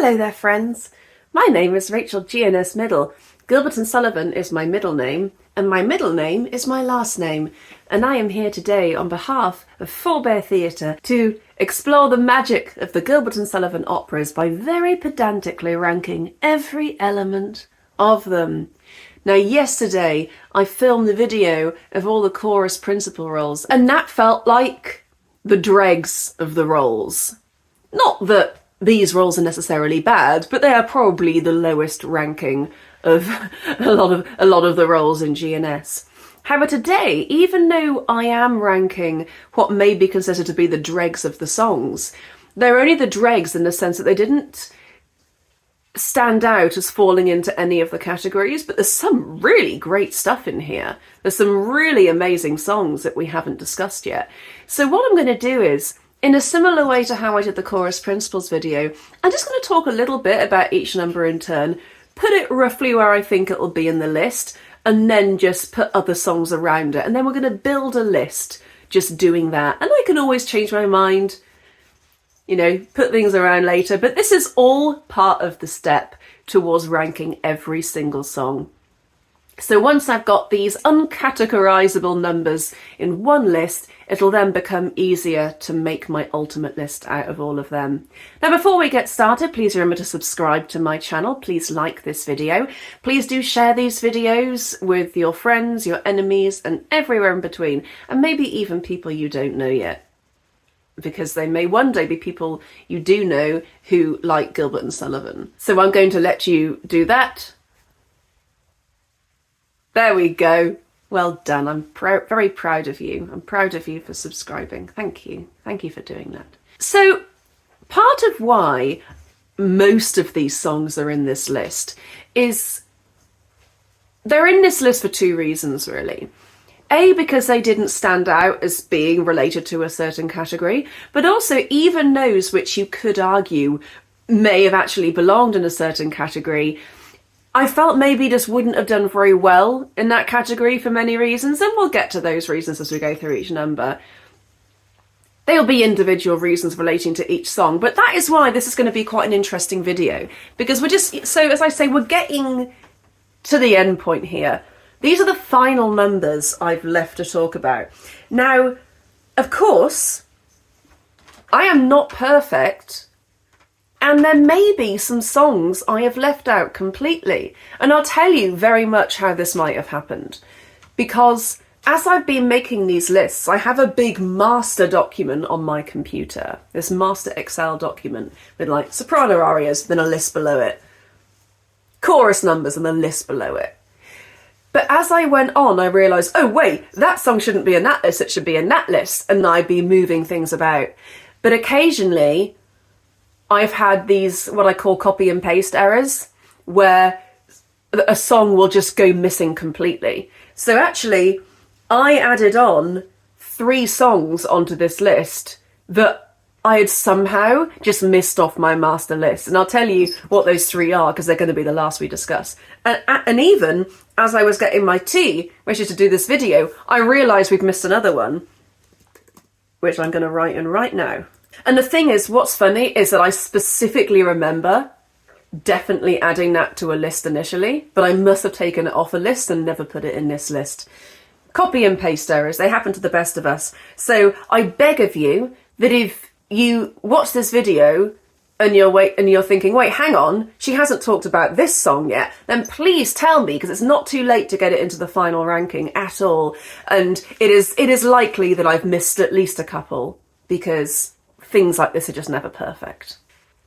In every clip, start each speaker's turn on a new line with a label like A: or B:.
A: Hello there, friends. My name is Rachel GNS Middle. Gilbert and Sullivan is my middle name, and my middle name is my last name. And I am here today on behalf of Forbear Theatre to explore the magic of the Gilbert and Sullivan Operas by very pedantically ranking every element of them. Now, yesterday I filmed the video of all the chorus principal roles, and that felt like the dregs of the roles. Not that these roles are necessarily bad, but they are probably the lowest ranking of a lot of the roles in GNS. However, today, even though I am ranking what may be considered to be the dregs of the songs, they're only the dregs in the sense that they didn't stand out as falling into any of the categories, but there's some really great stuff in here. There's some really amazing songs that we haven't discussed yet. So what I'm going to do is, in a similar way to how I did the chorus principals video, I'm just going to talk a little bit about each number in turn, put it roughly where I think it will be in the list, and then just put other songs around it. And then we're going to build a list just doing that. And I can always change my mind, you know, put things around later. But this is all part of the step towards ranking every single song. So once I've got these uncategorisable numbers in one list, it'll then become easier to make my ultimate list out of all of them. Now, before we get started, please remember to subscribe to my channel. Please like this video. Please do share these videos with your friends, your enemies, and everywhere in between, and maybe even people you don't know yet, because they may one day be people you do know who like Gilbert and Sullivan. So I'm going to let you do that. There we go. Well done. I'm very proud of you. I'm proud of you for subscribing. Thank you. Thank you for doing that. So part of why most of these songs are in this list is they're in this list for two reasons, really. A, because they didn't stand out as being related to a certain category, but also even those which you could argue may have actually belonged in a certain category, I felt maybe just wouldn't have done very well in that category for many reasons, and we'll get to those reasons as we go through each number. There'll be individual reasons relating to each song, but that is why this is going to be quite an interesting video, because we're just, so as I say, we're getting to the end point here. These are the final numbers I've left to talk about. Now, of course, I am not perfect, and there may be some songs I have left out completely. And I'll tell you very much how this might have happened. Because as I've been making these lists, I have a big master document on my computer. This master Excel document with like soprano arias, then a list below it. Chorus numbers and a list below it. But as I went on, I realised, oh wait, that song shouldn't be in that list, it should be in that list. And I'd be moving things about. But occasionally, I've had these, what I call copy and paste errors, where a song will just go missing completely. So actually, I added on 3 songs onto this list that I had somehow just missed off my master list. And I'll tell you what those 3 are, because they're going to be the last we discuss. And even as I was getting my tea, ready to do this video, I realised we've missed another one, which I'm going to write in right now. And the thing is, what's funny is that I specifically remember definitely adding that to a list initially, but I must have taken it off a list and never put it in this list. Copy and paste errors, they happen to the best of us. So I beg of you that if you watch this video and you're thinking, wait, hang on, she hasn't talked about this song yet, then please tell me, because it's not too late to get it into the final ranking at all. And it is likely that I've missed at least a couple, because things like this are just never perfect.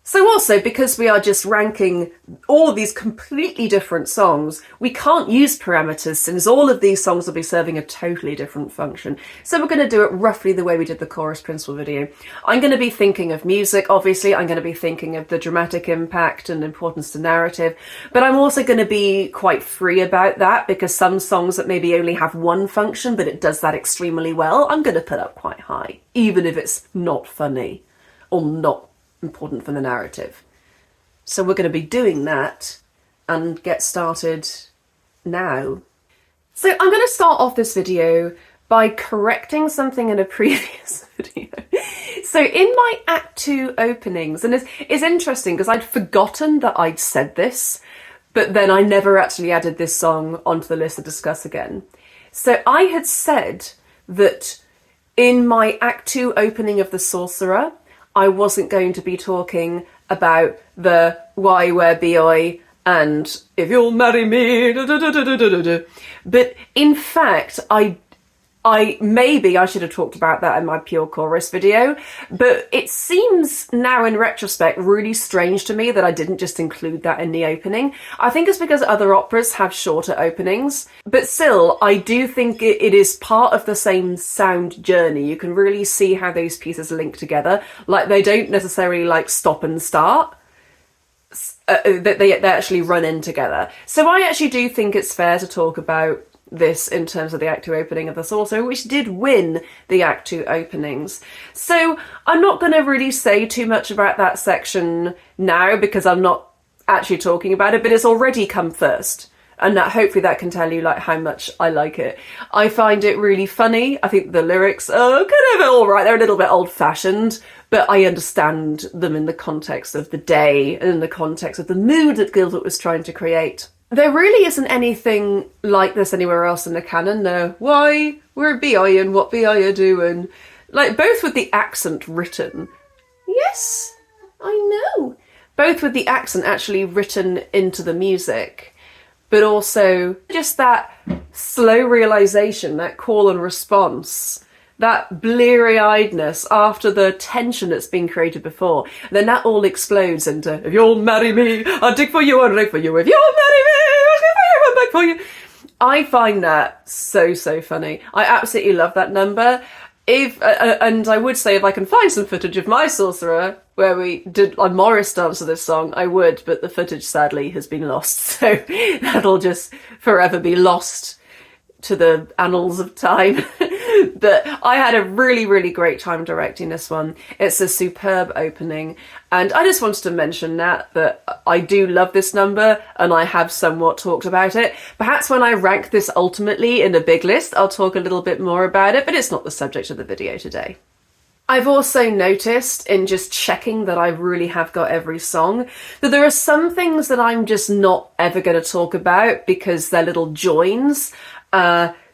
A: So also, because we are just ranking all of these completely different songs, we can't use parameters, since all of these songs will be serving a totally different function. So we're going to do it roughly the way we did the chorus principal video. I'm going to be thinking of music, obviously. I'm going to be thinking of the dramatic impact and importance to narrative. But I'm also going to be quite free about that, because some songs that maybe only have one function, but it does that extremely well, I'm going to put up quite high, even if it's not funny or not important for the narrative. So we're going to be doing that and get started now. So I'm going to start off this video by correcting something in a previous video. So in my Act 2 openings, and it's interesting because I'd forgotten that I'd said this, but then I never actually added this song onto the list to discuss again. So I had said that in my Act 2 opening of The Sorcerer, I wasn't going to be talking about the why, where, be I, and if you'll marry me, da, da, da, da, da, da, da. But in fact, I maybe I should have talked about that in my pure chorus video, but it seems now in retrospect really strange to me that I didn't just include that in the opening. I think it's because other operas have shorter openings, but still, I do think it is part of the same sound journey. You can really see how those pieces link together. Like, they don't necessarily like stop and start. They actually run in together. So I actually do think it's fair to talk about this in terms of the Act 2 opening of The Sorcerer, which did win the Act 2 openings. So I'm not going to really say too much about that section now because I'm not actually talking about it, but it's already come first. And that hopefully that can tell you like how much I like it. I find it really funny. I think the lyrics are kind of all right. They're a little bit old-fashioned, but I understand them in the context of the day and in the context of the mood that Gilbert was trying to create. There really isn't anything like this anywhere else in the canon. No, why, where be I and what be I a doing? Like, both with the accent written. Yes, I know. Both with the accent actually written into the music, but also just that slow realisation, that call and response, that bleary-eyedness after the tension that's been created before. Then that all explodes into, if you'll marry me, I'll dig for you and rig for you. If you'll marry me, I'll dig for you and beg for you. I find that so funny. I absolutely love that number. And I would say if I can find some footage of my Sorcerer where we did a Morris dance to this song, I would, but the footage sadly has been lost. So that'll just forever be lost to the annals of time. But I had a really great time directing this one. It's a superb opening, and I just wanted to mention that I do love this number and I have somewhat talked about it. Perhaps when I rank this ultimately in a big list, I'll talk a little bit more about it, but it's not the subject of the video today. I've also noticed in just checking that I really have got every song that there are some things that I'm just not ever going to talk about because they're little joins.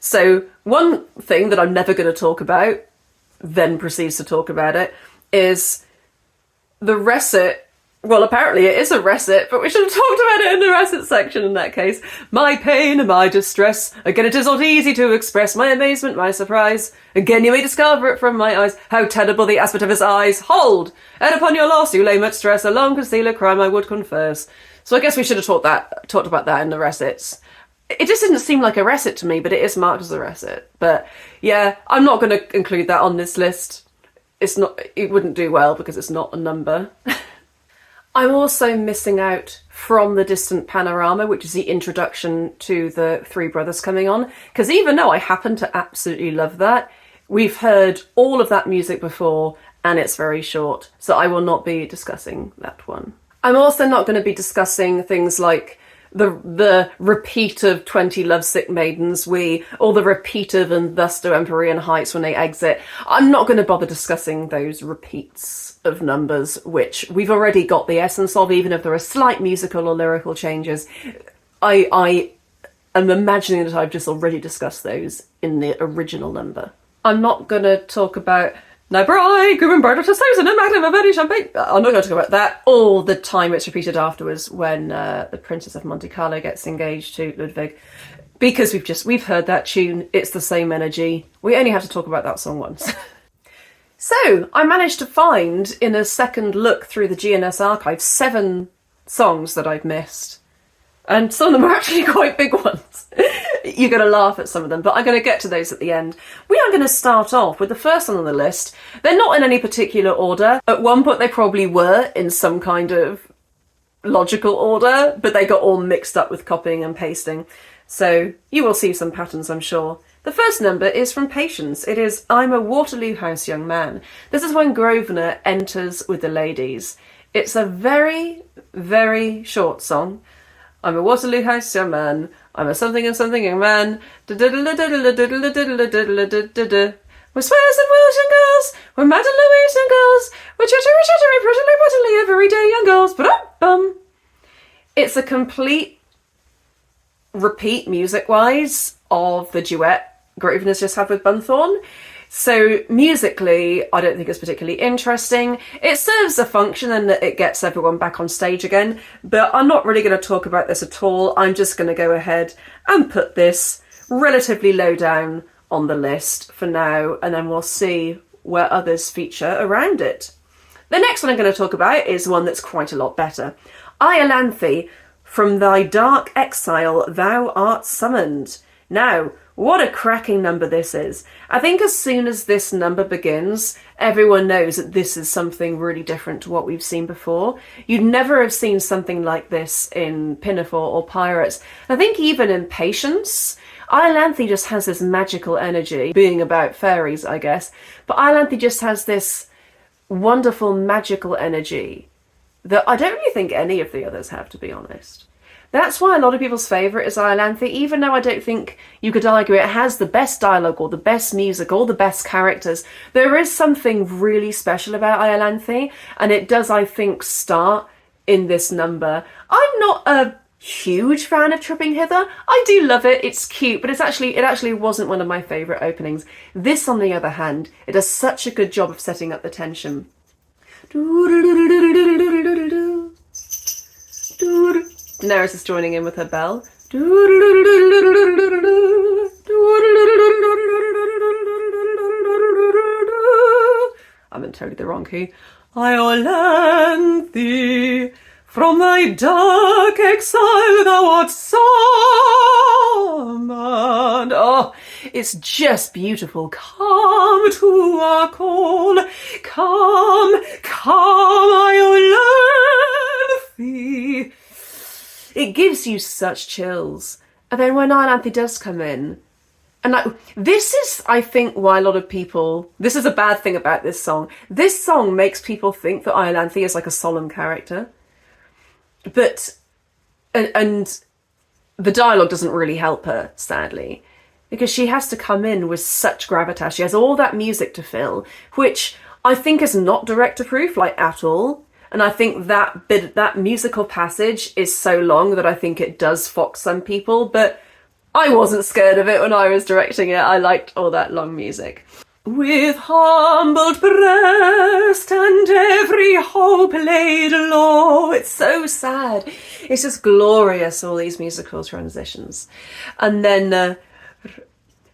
A: So one thing that I'm never going to talk about, then proceeds to talk about it, is the recit. Well, apparently it is a recit, but we should have talked about it in the recit section in that case. My pain and my distress, again it is not easy to express, my amazement, my surprise, again you may discover it from my eyes, how terrible the aspect of his eyes, hold, and upon your loss you lay much stress, a long concealed crime I would confess. So I guess we should have talked about that in the recits. It just didn't seem like a recit to me, but it is marked as a recit. But yeah, I'm not going to include that on this list. It wouldn't do well because it's not a number. I'm also missing out from the Distant Panorama, which is the introduction to the Three Brothers coming on, because even though I happen to absolutely love that, we've heard all of that music before and it's very short, so I will not be discussing that one. I'm also not going to be discussing things like the repeat of 20 lovesick maidens or the repeat of and thus do Empyrean heights when they exit. I'm not going to bother discussing those repeats of numbers, which we've already got the essence of, even if there are slight musical or lyrical changes. I am imagining that I've just already discussed those in the original number. I'm not going to talk about now bridegroom and bride to Susan and Madame of Eddie Champagne. I'm not going to talk about that all the time. It's repeated afterwards when the Princess of Monte Carlo gets engaged to Ludwig. Because we've heard that tune. It's the same energy. We only have to talk about that song once. So I managed to find in a second look through the GNS archive 7 songs that I've missed. And some of them are actually quite big ones. You're going to laugh at some of them, but I'm going to get to those at the end. We are going to start off with the first one on the list. They're not in any particular order. At one point they probably were in some kind of logical order, but they got all mixed up with copying and pasting. So you will see some patterns, I'm sure. The first number is from Patience. It is I'm a Waterloo House Young Man. This is when Grosvenor enters with the ladies. It's a very, very short song. I'm a Waterloo House young man. I'm a something and something young man. We're swears and wills and girls, we're Madame Louise and girls, we're chattery, prettily, every day young girls. Ba-dum-bum. It's a complete repeat music-wise of the duet Groven has just had with Bunthorne. So musically, I don't think it's particularly interesting. It serves a function and it gets everyone back on stage again, but I'm not really going to talk about this at all. I'm just going to go ahead and put this relatively low down on the list for now, and then we'll see where others feature around it. The next one I'm going to talk about is one that's quite a lot better. Iolanthe, from thy dark exile thou art summoned. Now, what a cracking number this is. I think as soon as this number begins, everyone knows that this is something really different to what we've seen before. You'd never have seen something like this in Pinafore or Pirates. I think even in Patience, Iolanthe just has this magical energy, being about fairies, I guess. But Iolanthe just has this wonderful magical energy that I don't really think any of the others have, to be honest. That's why a lot of people's favourite is Iolanthe, even though I don't think you could argue it has the best dialogue or the best music or the best characters. There is something really special about Iolanthe, and it does, I think, start in this number. I'm not a huge fan of Tripping Hither. I do love it, it's cute, but it actually wasn't one of my favourite openings. This, on the other hand, it does such a good job of setting up the tension. Daenerys is joining in with her bell. I'm in totally the wrong key. Iolanthe, from thy dark exile thou art summoned. Oh, it's just beautiful. Come to our call. Come, Iolanthe. It gives you such chills. And then when Iolanthe does come in, and this is, I think, why a lot of people, this is a bad thing about this song. This song makes people think that Iolanthe is like a solemn character. But, and the dialogue doesn't really help her, sadly, because she has to come in with such gravitas. She has all that music to fill, which I think is not director proof, like at all. And I think that musical passage is so long that I think it does fox some people, but I wasn't scared of it when I was directing it. I liked all that long music. With humbled breast and every hope laid low. It's so sad. It's just glorious, all these musical transitions. And then,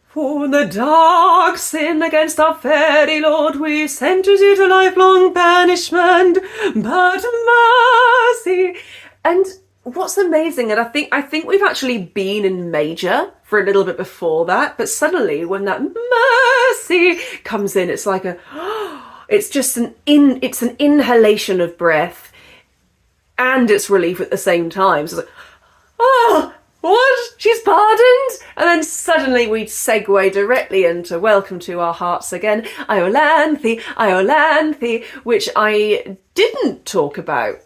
A: for the dark sin against our fairy lord, we sentence you to lifelong banishment, but mercy. And what's amazing, and I think we've actually been in major for a little bit before that, but suddenly when that mercy comes in, it's like it's just it's an inhalation of breath, and it's relief at the same time. So it's like, oh, what? She's pardoned? And then suddenly we segue directly into Welcome to Our Hearts Again, Iolanthe, Iolanthe, which I didn't talk about,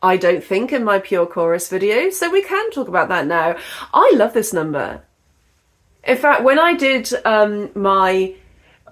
A: I don't think, in my pure chorus video, so we can talk about that now. I love this number. In fact, when I did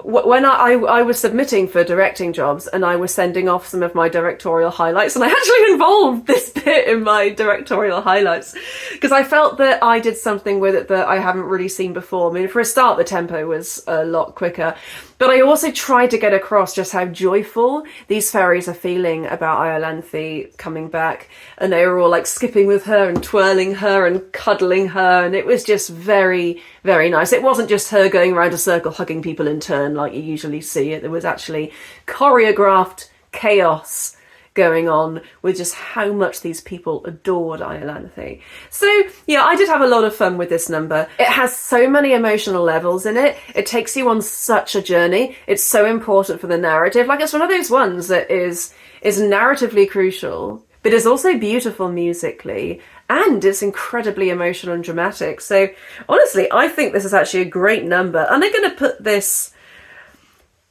A: when I was submitting for directing jobs and I was sending off some of my directorial highlights, and I actually involved this bit in my directorial highlights because I felt that I did something with it that I haven't really seen before. I mean, for a start, the tempo was a lot quicker, but I also tried to get across just how joyful these fairies are feeling about Iolanthe coming back, and they were all like skipping with her and twirling her and cuddling her, and it was just very, very nice. It wasn't just her going around a circle hugging people in turn like you usually see it. There was actually choreographed chaos going on with just how much these people adored Iolanthe. So yeah, I did have a lot of fun with this number. It has so many emotional levels in it. It takes you on such a journey. It's so important for the narrative. Like, it's one of those ones that is narratively crucial, but is also beautiful musically, and it's incredibly emotional and dramatic. So honestly, I think this is actually a great number, and I'm going to put this,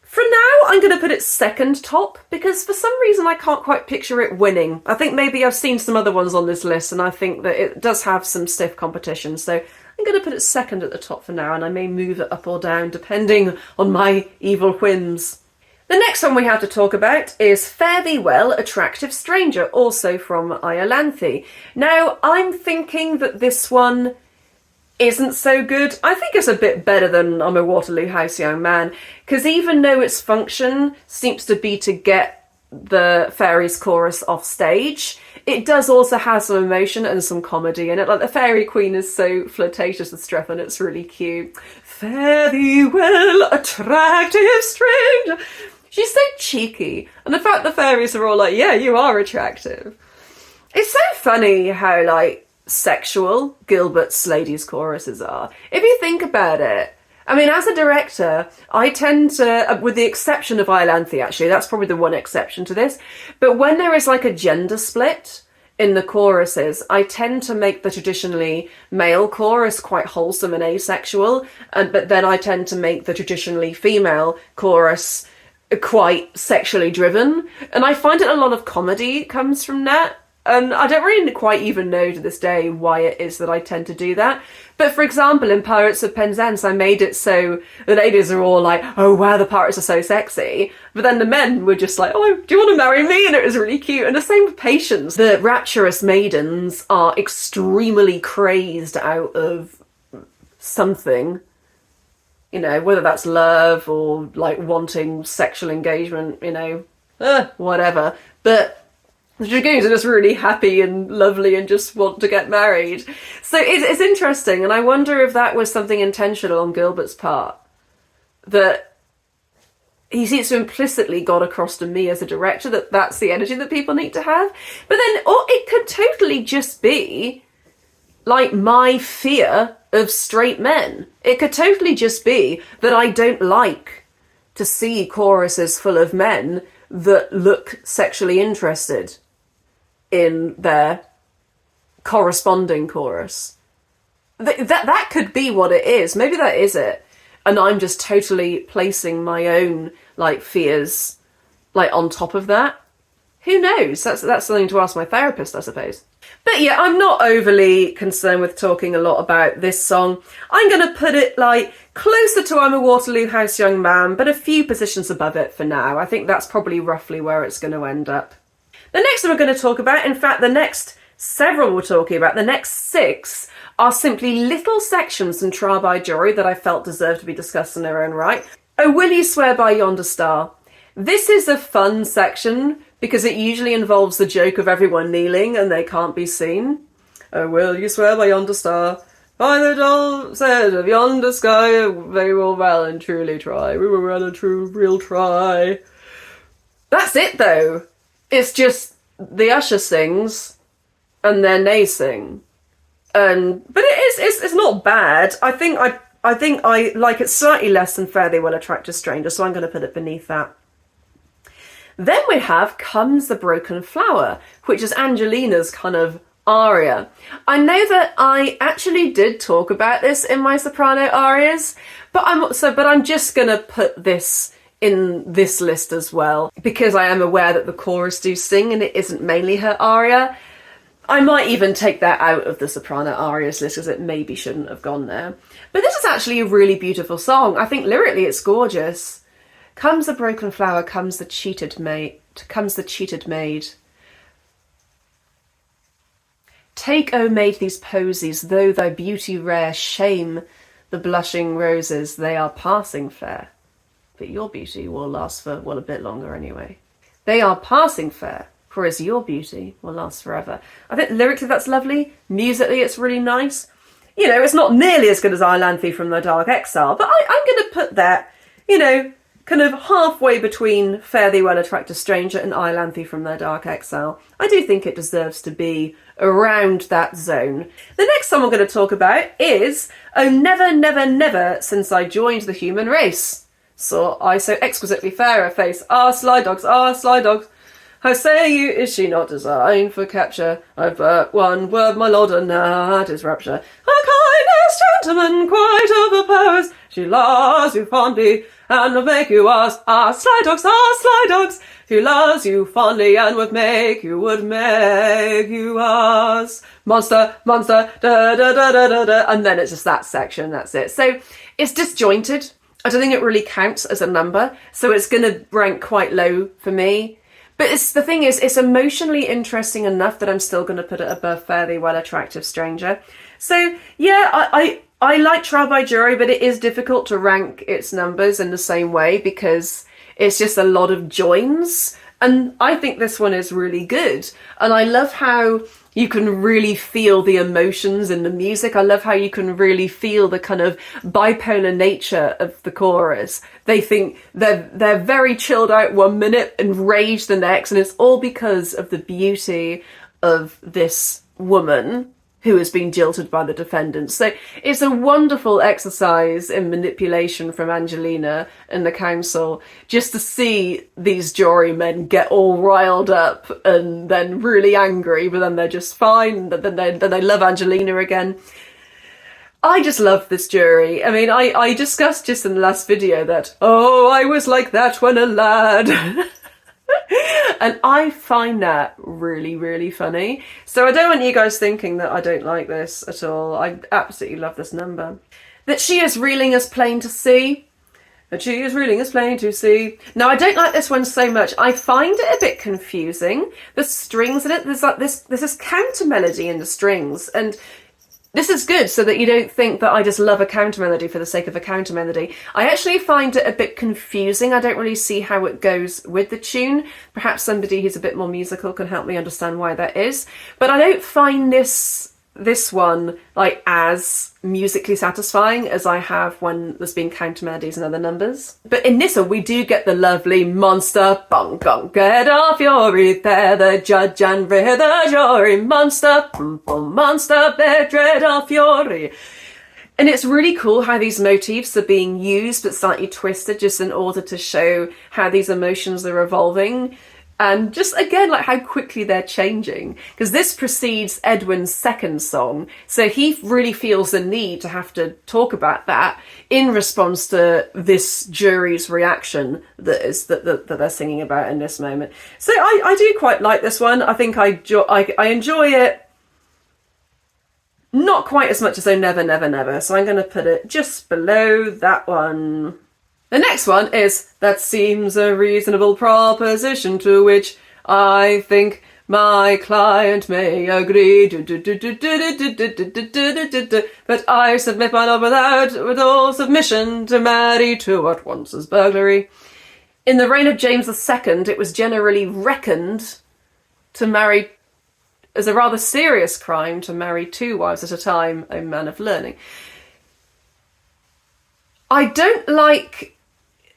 A: for now, I'm going to put it second top, because for some reason I can't quite picture it winning. I think maybe I've seen some other ones on this list, and I think that it does have some stiff competition. So I'm going to put it second at the top for now, and I may move it up or down depending on my evil whims. The next one we have to talk about is Fare Thee Well, Attractive Stranger, also from Iolanthe. Now, I'm thinking that this one isn't so good. I think it's a bit better than I'm a Waterloo House Young Man, because even though its function seems to be to get the fairies chorus off stage, it does also have some emotion and some comedy in it. Like, the fairy queen is so flirtatious with Strephon, it's really cute. Fare thee well, attractive stranger. She's so cheeky, and the fact the fairies are all like, yeah, you are attractive. It's so funny how, like, sexual Gilbert's ladies' choruses are. If you think about it, I mean, as a director, I tend to, with the exception of Iolanthe actually, that's probably the one exception to this, but when there is like a gender split in the choruses, I tend to make the traditionally male chorus quite wholesome and asexual, but then I tend to make the traditionally female chorus quite sexually driven, and I find that a lot of comedy comes from that. And I don't really quite even know to this day why it is that I tend to do that. But for example, in Pirates of Penzance, I made it so the ladies are all like, oh wow, the pirates are so sexy. But then the men were just like, oh, do you want to marry me? And it was really cute. And the same with Patience. The rapturous maidens are extremely crazed out of something. You know, whether that's love or like wanting sexual engagement, you know, whatever. But the dragoons are just really happy and lovely and just want to get married. So it's interesting, and I wonder if that was something intentional on Gilbert's part. That he seems to implicitly got across to me as a director that that's the energy that people need to have. But then, or it could totally just be like my fear of straight men. It could totally just be that I don't like to see choruses full of men that look sexually interested in their corresponding chorus. That could be what it is. Maybe that is it. And I'm just totally placing my own, like, fears, like, on top of that. Who knows? That's something to ask my therapist, I suppose. But yeah, I'm not overly concerned with talking a lot about this song. I'm going to put it, like, closer to I'm a Waterloo House Young Man, but a few positions above it for now. I think that's probably roughly where it's going to end up. The next one we're going to talk about, in fact, the next several we're talking about, the next 6, are simply little sections from Trial by Jury that I felt deserved to be discussed in their own right. Oh, Will You Swear by Yonder Star? This is a fun section because it usually involves the joke of everyone kneeling and they can't be seen. Oh, will you swear by yonder star? By the dull set of yonder sky, they will well and truly try. We will well and real try. That's it, though. It's just the usher sings and then they sing. But it's not bad. I think I like it slightly less than Fare Thee Well, Attractive Stranger, so I'm going to put it beneath that. Then we have Comes the Broken Flower, which is Angelina's kind of aria. I know that I actually did talk about this in my soprano arias, but I'm just going to put this in this list as well, because I am aware that the chorus do sing and it isn't mainly her aria. I might even take that out of the soprano arias list because it maybe shouldn't have gone there. But this is actually a really beautiful song. I think lyrically it's gorgeous. Comes the broken flower, comes the cheated maid. Take, O maid, these posies, though thy beauty rare, shame the blushing roses, they are passing fair. But your beauty will last for, well, a bit longer anyway. They are passing fair, whereas your beauty will last forever. I think lyrically that's lovely. Musically it's really nice. You know, it's not nearly as good as Iolanthe from The Dark Exile, but I'm going to put that, you know, kind of halfway between Fare Thee Well, Attractive Stranger and Iolanthe from Their Dark Exile. I do think it deserves to be around that zone. The next song I'm going to talk about is Oh Never, Never, Never Since I Joined the Human Race. Saw I so exquisitely fair a face. Ah, sly dogs, how say you, is she not designed for capture? I've but one word, my lord, and that is rapture. Her kindest gentleman quite overpowers. She loves you fondly, and will make you ask, sly dogs, He loves you fondly and would make you us. Monster, monster, da da da da da da. And then it's just that section, that's it. So it's disjointed. I don't think it really counts as a number, so it's going to rank quite low for me. But the thing is, it's emotionally interesting enough that I'm still going to put it above Fairly Well Attractive Stranger. So yeah, I like Trial by Jury, but it is difficult to rank its numbers in the same way because it's just a lot of joins. And I think this one is really good. And I love how you can really feel the emotions in the music. I love how you can really feel the kind of bipolar nature of the chorus. They think they're very chilled out one minute, enraged the next, and it's all because of the beauty of this woman who has been jilted by the defendant. So it's a wonderful exercise in manipulation from Angelina and the council, just to see these jurymen get all riled up and then really angry, but then they're just fine. Then they love Angelina again. I just love this jury. I mean, I discussed just in the last video that, oh, I was like that when a lad. And I find that really, really funny. So I don't want you guys thinking that I don't like this at all. I absolutely love this number. That she is reeling as plain to see. That she is reeling as plain to see. Now, I don't like this one so much. I find it a bit confusing. The strings in it, there's like this counter melody in the strings. And this is good so that you don't think that I just love a counter melody for the sake of a counter melody. I actually find it a bit confusing. I don't really see how it goes with the tune. Perhaps somebody who's a bit more musical can help me understand why that is. But I don't find this one like as musically satisfying as I have when there's been counter melodies and other numbers. But in this one we do get the lovely monster, bung gong, get off your there, the judge and the jury, monster, boom, monster, dread of fury. And it's really cool how these motifs are being used but slightly twisted just in order to show how these emotions are evolving. And just again, like how quickly they're changing. Because this precedes Edwin's second song. So he really feels the need to have to talk about that in response to this jury's reaction that they're singing about in this moment. So I do quite like this one. I think I enjoy it. Not quite as much as Oh Never, Never, Never. So I'm going to put it just below that one. The next one is That Seems a Reasonable Proposition to Which I Think My Client May Agree. But I submit my love with all submission to marry to what once was burglary. In the reign of James II, it was generally reckoned to marry as a rather serious crime to marry two wives at a time, a man of learning. I don't like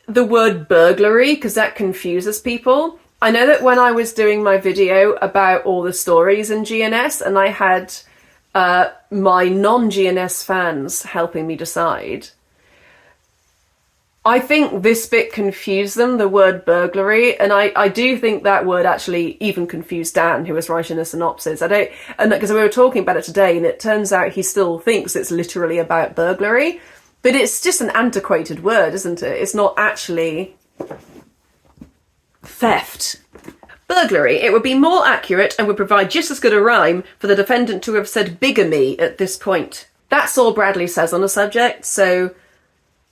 A: the word burglary because that confuses people. I know that when I was doing my video about all the stories in GNS and I had my non-GNS fans helping me decide, I think this bit confused them, the word burglary, and I do think that word actually even confused Dan, who was writing the synopsis. Because we were talking about it today, and it turns out he still thinks it's literally about burglary. But it's just an antiquated word, isn't it? It's not actually theft. Burglary. It would be more accurate and would provide just as good a rhyme for the defendant to have said bigamy at this point. That's all Bradley says on the subject, so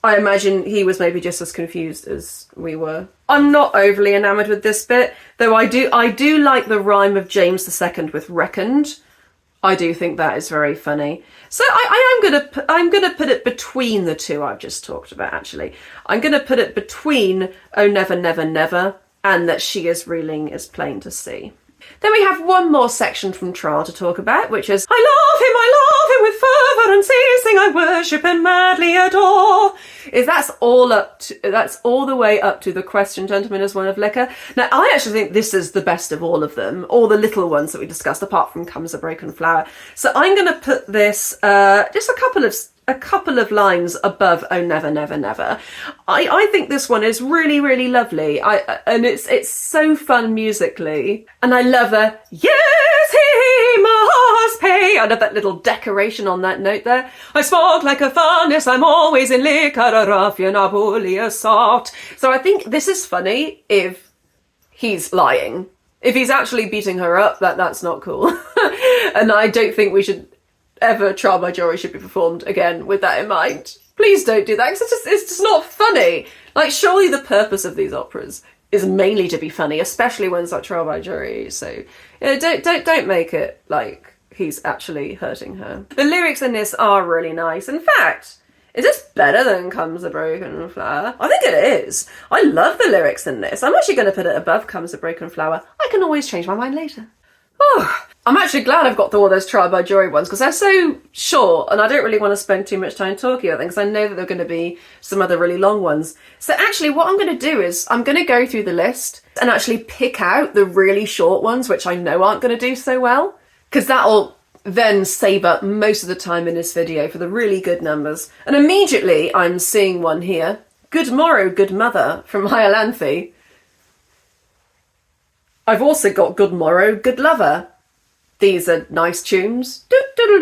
A: I imagine he was maybe just as confused as we were. I'm not overly enamoured with this bit, though I do like the rhyme of James II with reckoned. I do think that is very funny. So I'm gonna put it between the two I've just talked about, actually. I'm gonna put it between Oh Never, Never, Never and That She Is Reeling as Plain to See. Then we have one more section from Trial to talk about, which is I love him with fervour unceasing, I worship and madly adore. That's all the way up to The Question, Gentlemen, is One of Liquor. Now, I actually think this is the best of all of them, all the little ones that we discussed, apart from Comes a Broken Flower. So I'm going to put this just a couple of lines above Oh Never, Never, Never. I think this one is really, really lovely. And it's so fun musically. And I love yes, he must pay. I love that little decoration on that note there. I smoke like a furnace, I'm always in liquor, a ruffian, a bully, a sot. So I think this is funny if he's lying. If he's actually beating her up, that's not cool. And I don't think we should ever Trial by Jury should be performed again with that in mind. Please don't do that, because it's just not funny. Like, surely the purpose of these operas is mainly to be funny, especially when it's like Trial by Jury. So, don't make it like he's actually hurting her. The lyrics in this are really nice. In fact, is this better than Comes a Broken Flower? I think it is. I love the lyrics in this. I'm actually going to put it above Comes a Broken Flower. I can always change my mind later. Oh, I'm actually glad I've got through all those Trial by Jury ones, because they're so short and I don't really want to spend too much time talking about them, because I know that there are going to be some other really long ones. So actually what I'm going to do is I'm going to go through the list and actually pick out the really short ones, which I know aren't going to do so well, because that'll then save up most of the time in this video for the really good numbers. And immediately I'm seeing one here. Good Morrow, Good Mother from Iolanthe. I've also got Good Morrow, Good Lover. These are nice tunes. Good morrow,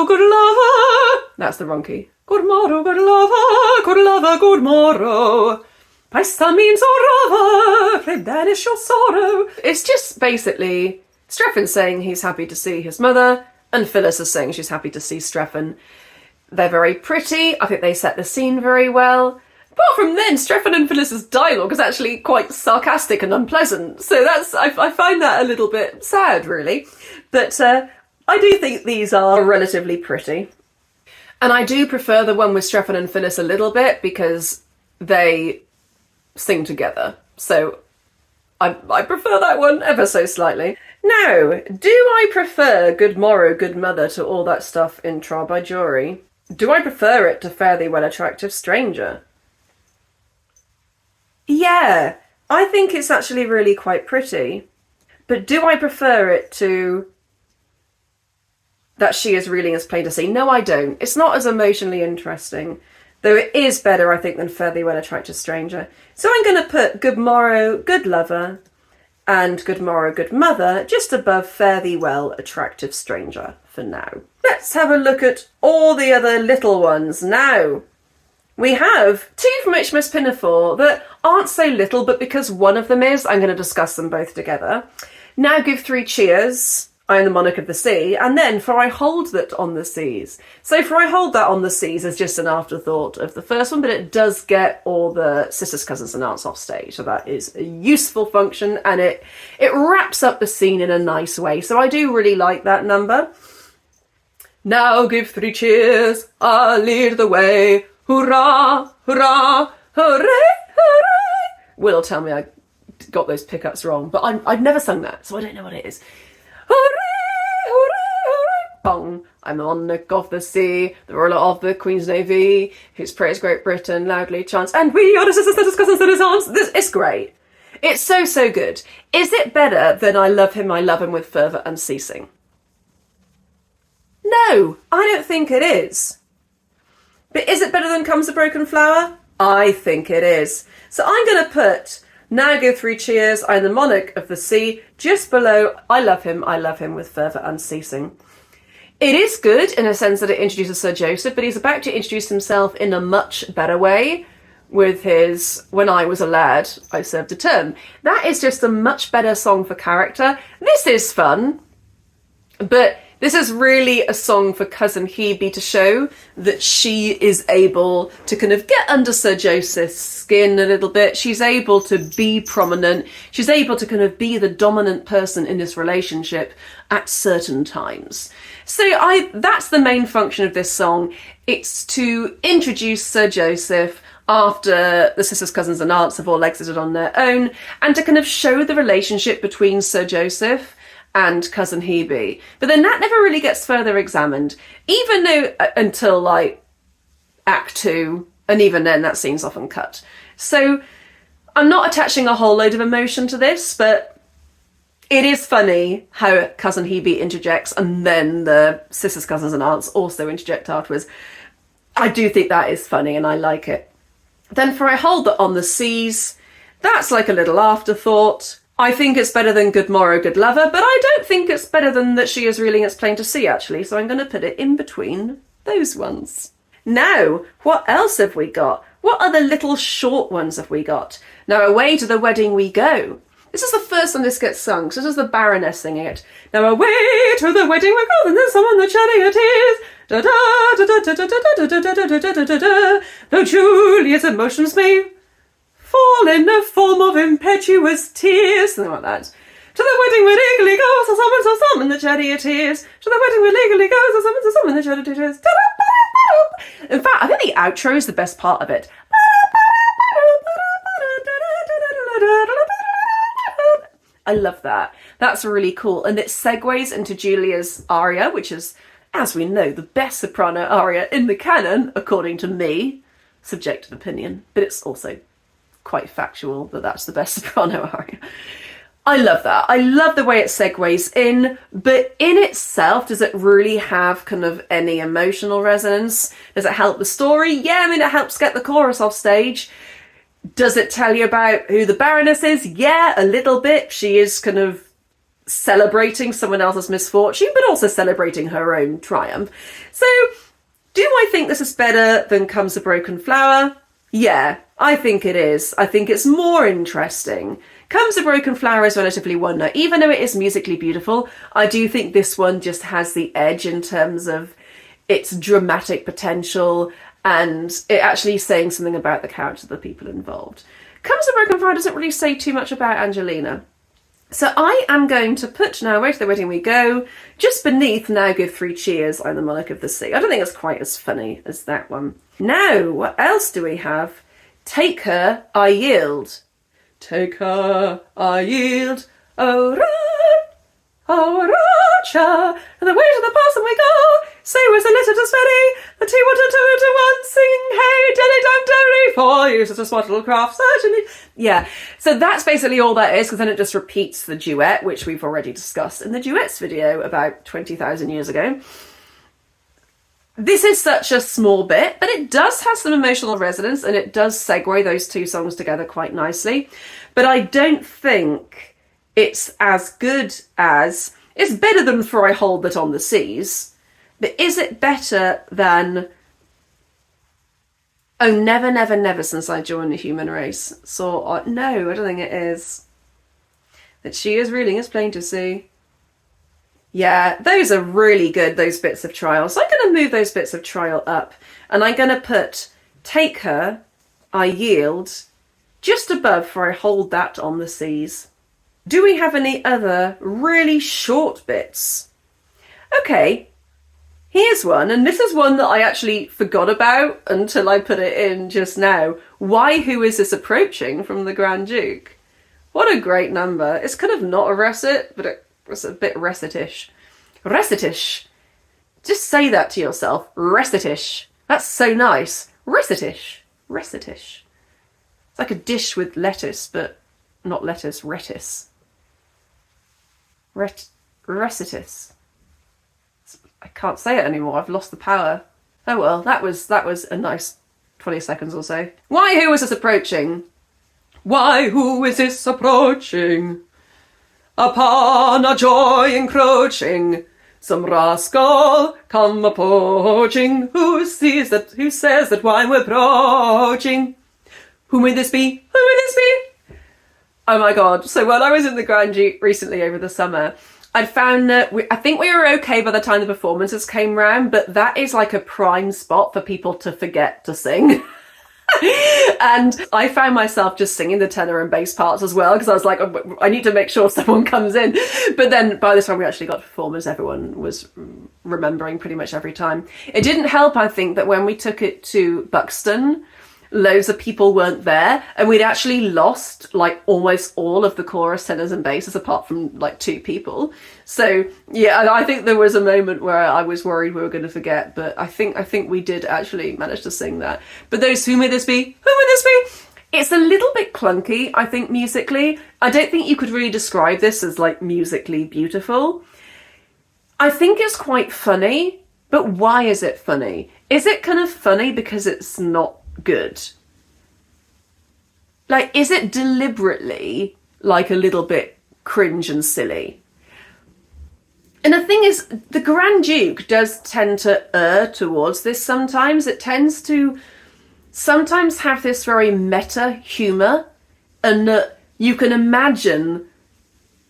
A: good lover. That's the wrong key. Good morrow, good lover, good lover, good morrow. By some means or other, pray banish your sorrow. It's just basically Strephon saying he's happy to see his mother, and Phyllis is saying she's happy to see Strephon. They're very pretty. I think they set the scene very well. Apart from then, Strephon and Phyllis's dialogue is actually quite sarcastic and unpleasant. So I find that a little bit sad, really. But I do think these are relatively pretty. And I do prefer the one with Strephon and Phyllis a little bit, because they sing together. So I prefer that one ever so slightly. Now, do I prefer Good Morrow, Good Mother to all that stuff in Trial by Jury? Do I prefer it to Fare Thee Well, Attractive Stranger? Yeah, I think it's actually really quite pretty. But do I prefer it to That She Is Reeling As Plain to See? No, I don't. It's not as emotionally interesting. Though it is better, I think, than Fare Thee Well, Attractive Stranger. So I'm going to put Good Morrow, Good Lover and Good Morrow, Good Mother just above Fare Thee Well, Attractive Stranger for now. Let's have a look at all the other little ones now. We have two from HMS Pinafore that aren't so little, but because one of them is, I'm going to discuss them both together. Now Give Three Cheers, I Am the Monarch of the Sea, and then For I Hold That on the Seas. So For I Hold That on the Seas is just an afterthought of the first one, but it does get all the sisters, cousins and aunts off stage, so that is a useful function, and it wraps up the scene in a nice way, so I do really like that number. Now give three cheers, I'll lead the way, hurrah, hurrah, hooray, hooray. Will tell me I got those pickups wrong, but I've never sung that, so I don't know what it is. Hooray, hooray, hooray, bong. I'm the monarch of the sea, the ruler of the Queen's Navy, whose praise Great Britain loudly chants, and we are the sisters, cousins, and his aunts. It's great. It's so, so good. Is it better than I love him with fervour unceasing? No, I don't think it is. But is it better than Comes a Broken Flower? I think it is. So I'm going to put Now Give Three Cheers, I'm the Monarch of the Sea, just below I love him with fervour unceasing. It is good in a sense that it introduces Sir Joseph, but he's about to introduce himself in a much better way with his When I Was a Lad, I Served a Term. That is just a much better song for character. This is fun, but this is really a song for Cousin Hebe to show that she is able to kind of get under Sir Joseph's skin a little bit. She's able to be prominent. She's able to kind of be the dominant person in this relationship at certain times. So that's the main function of this song. It's to introduce Sir Joseph after the sisters, cousins and aunts have all exited on their own, and to kind of show the relationship between Sir Joseph and Cousin Hebe. But then that never really gets further examined, even though until like Act 2, and even then that scene's often cut. So I'm not attaching a whole load of emotion to this, but it is funny how Cousin Hebe interjects and then the sisters, cousins and aunts also interject afterwards. I do think that is funny and I like it. Then For I Hold That on the Seas, that's like a little afterthought. I think it's better than Good Morrow, Good Lover, but I don't think it's better than That She Is Reeling As Plain to See, actually, so I'm going to put it in between those ones. Now, what else have we got? What other little short ones have we got? Now away to the wedding we go. This is the first time this gets sung, so this is the Baroness singing it. Now away to the wedding we go, and there's someone the chariot is. Da da da da da da da da da da da da da. Though Julia's emotions may fall in the form of impetuous tears, something like that. To the wedding we legally go, so someone the chariot is. To the wedding we legally go, so someone the chariot is. In fact, I think the outro is the best part of it. I love that. That's really cool. And it segues into Julia's aria, which is, as we know, the best soprano aria in the canon, according to me. Subjective opinion. But it's also quite factual that that's the best soprano aria. I love that. I love the way it segues in, but in itself, does it really have kind of any emotional resonance? Does it help the story? Yeah, I mean, it helps get the chorus off stage. Does it tell you about who the Baroness is? Yeah, a little bit. She is kind of celebrating someone else's misfortune, but also celebrating her own triumph. So, do I think this is better than Comes a Broken Flower? Yeah, I think it is. I think it's more interesting. Comes a Broken Flower is relatively one note. Even though it is musically beautiful, I do think this one just has the edge in terms of its dramatic potential and it actually saying something about the character of the people involved. Comes a Broken Flower doesn't really say too much about Angelina. So I am going to put Now Away to the Wedding We Go just beneath Now Give Three Cheers, I'm the Monarch of the Sea. I don't think it's quite as funny as that one. Now, what else do we have? Take Her, I Yield. Take her, I yield, oh Rocha, and the way to the parson we go, say where's the letter to Sverry, the tea water two into one, sing hey dilly dum derry, for you such a smart little craft, certainly. Yeah, so that's basically all that is, because then it just repeats the duet, which we've already discussed in the duets video about 20,000 years ago. This is such a small bit, but it does have some emotional resonance and it does segue those two songs together quite nicely. But I don't think it's as good as... It's better than For I Hold That on the Seas, but is it better than Oh Never Never Never Since I Joined the Human Race? So, no, I don't think it is. That she is reeling is plain to see. Yeah, those are really good, those bits of trial. So I'm going to move those bits of trial up. And I'm going to put Take Her, I Yield, just above For I Hold That on the Seas. Do we have any other really short bits? Okay, here's one. And this is one that I actually forgot about until I put it in just now. Why, Who Is This Approaching from the Grand Duke? What a great number. It's kind of not a recit, but it's a bit recitish. Recitish. Just say that to yourself. Recitish. That's so nice. Recitish. Recitish. It's like a dish with lettuce, but not lettuce, rettice. Recitus. I can't say it anymore. I've lost the power. Oh well, that was a nice 20 seconds or so. Why, who is this approaching? Why, who is this approaching? Upon our joy encroaching, some rascal come a-poaching, who says that why we're approaching. Who may this be? Who may this be? Oh my god. So when I was in the Grand Duke recently over the summer, I'd found that I think we were okay by the time the performances came round, but that is like a prime spot for people to forget to sing. And I found myself just singing the tenor and bass parts as well, because I was like, oh, I need to make sure someone comes in. But then by the time we actually got to performers, everyone was remembering pretty much every time. It didn't help, I think, that when we took it to Buxton, loads of people weren't there, and we'd actually lost like almost all of the chorus, tenors and basses apart from like 2 people. So yeah, I think there was a moment where I was worried we were going to forget, but I think we did actually manage to sing that. But those Who May This Be? Who May This Be? It's a little bit clunky, I think, musically. I don't think you could really describe this as like musically beautiful. I think it's quite funny, but why is it funny? Is it kind of funny because it's not good? Like, is it deliberately like a little bit cringe and silly? And the thing is, the Grand Duke does tend to err towards this sometimes. It tends to sometimes have this very meta humour, and that you can imagine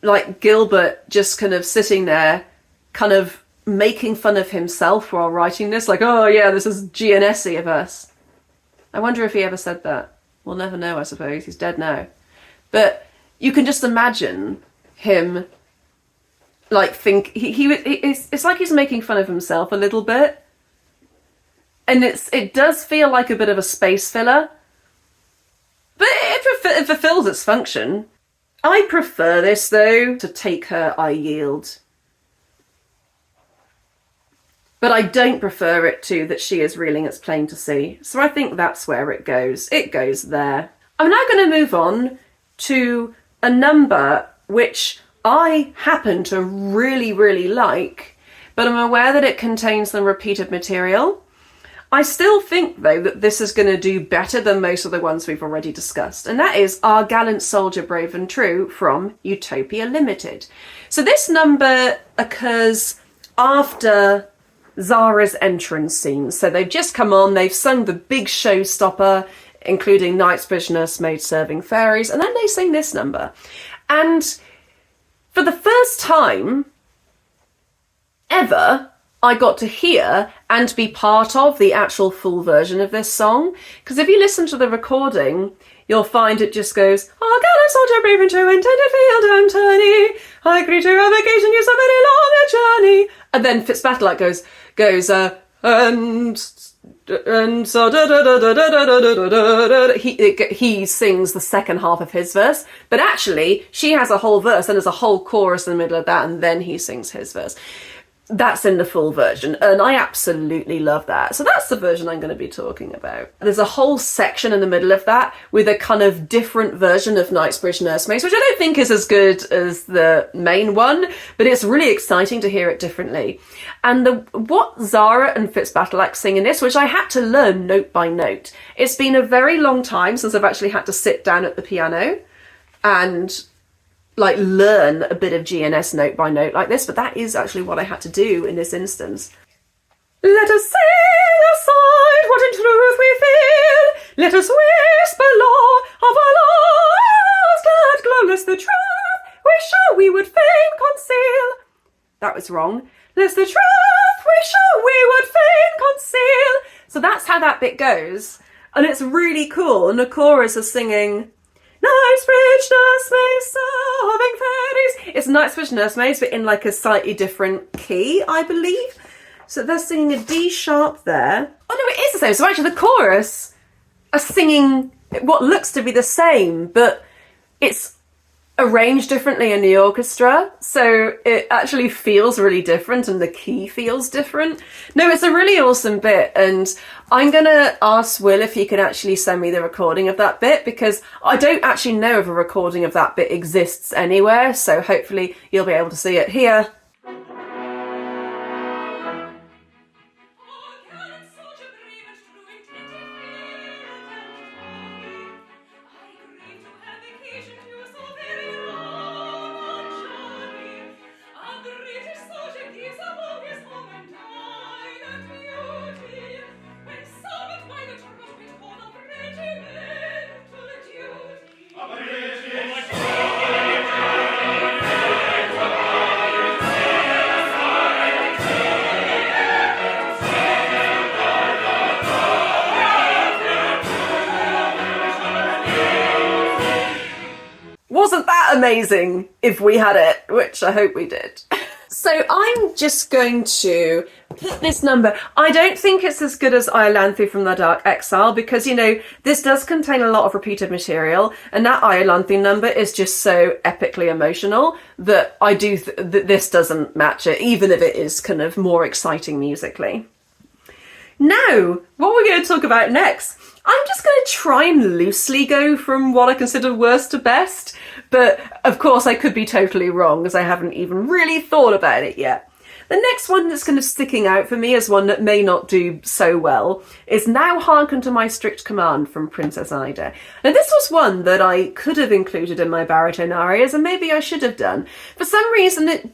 A: like Gilbert just kind of sitting there kind of making fun of himself while writing this, like, oh yeah, this is GNS-y of us. I wonder if he ever said that. We'll never know, I suppose. He's dead now. But you can just imagine him like it's like he's making fun of himself a little bit. And it does feel like a bit of a space filler, but it fulfills its function. I prefer this, though, to Take Her, I Yield. But I don't prefer it to That She Is Reeling, It's Plain to See. So I think that's where it goes. It goes there. I'm now going to move on to a number which I happen to really, really like, but I'm aware that it contains some repeated material. I still think, though, that this is going to do better than most of the ones we've already discussed, and that is Our Gallant Soldier, Brave and True from Utopia Limited. So this number occurs after Zara's entrance scene. So they've just come on, they've sung the big showstopper, including Knightsbridge Nursemaid Serving Fairies, and then they sing this number. And for the first time ever, I got to hear and be part of the actual full version of this song. Because if you listen to the recording, you'll find it just goes, "Our gallant soldier, brave and true, intended field and tourney. I greet you on vacation, you so very long a journey." And then Fitzpatrick goes, and so he sings the second half of his verse, but actually she has a whole verse and there's a whole chorus in the middle of that, and then he sings his verse. That's in the full version, and I absolutely love that. So that's the version I'm going to be talking about. There's a whole section in the middle of that with a kind of different version of Knightsbridge Nursemaids, which I don't think is as good as the main one, but it's really exciting to hear it differently. And what Zara and Fitzpatrick sing in this, which I had to learn note by note. It's been a very long time since I've actually had to sit down at the piano and like learn a bit of GNS note by note like this, but that is actually what I had to do in this instance. Let us sing aside what in truth we feel. Let us whisper law of our lost and glorious the truth we show we would fain conceal. That was wrong. Lest the truth we show we would fain conceal. So that's how that bit goes. And it's really cool. And the chorus is singing, Knightsbridge Nursemaids Serving Fairies. It's Knightsbridge Nursemaids, but in like a slightly different key, I believe. So they're singing a D sharp there. Oh no, it is the same. So actually the chorus are singing what looks to be the same, but it's arranged differently in the orchestra. So it actually feels really different and the key feels different. No, it's a really awesome bit. And I'm going to ask Will if he can actually send me the recording of that bit, because I don't actually know if a recording of that bit exists anywhere. So hopefully you'll be able to see it here. Wasn't that amazing if we had it, which I hope we did. So I'm just going to put this number. I don't think it's as good as Iolanthe from the Dark Exile, because, you know, this does contain a lot of repeated material, and that Iolanthe number is just so epically emotional that I do that this doesn't match it, even if it is kind of more exciting musically. Now, what we're going to talk about next, I'm just going to try and loosely go from what I consider worst to best, but of course I could be totally wrong, as I haven't even really thought about it yet. The next one that's kind of sticking out for me as one that may not do so well is Now Hearken to My Strict Command from Princess Ida. Now this was one that I could have included in my baritone arias, and maybe I should have done. For some reason it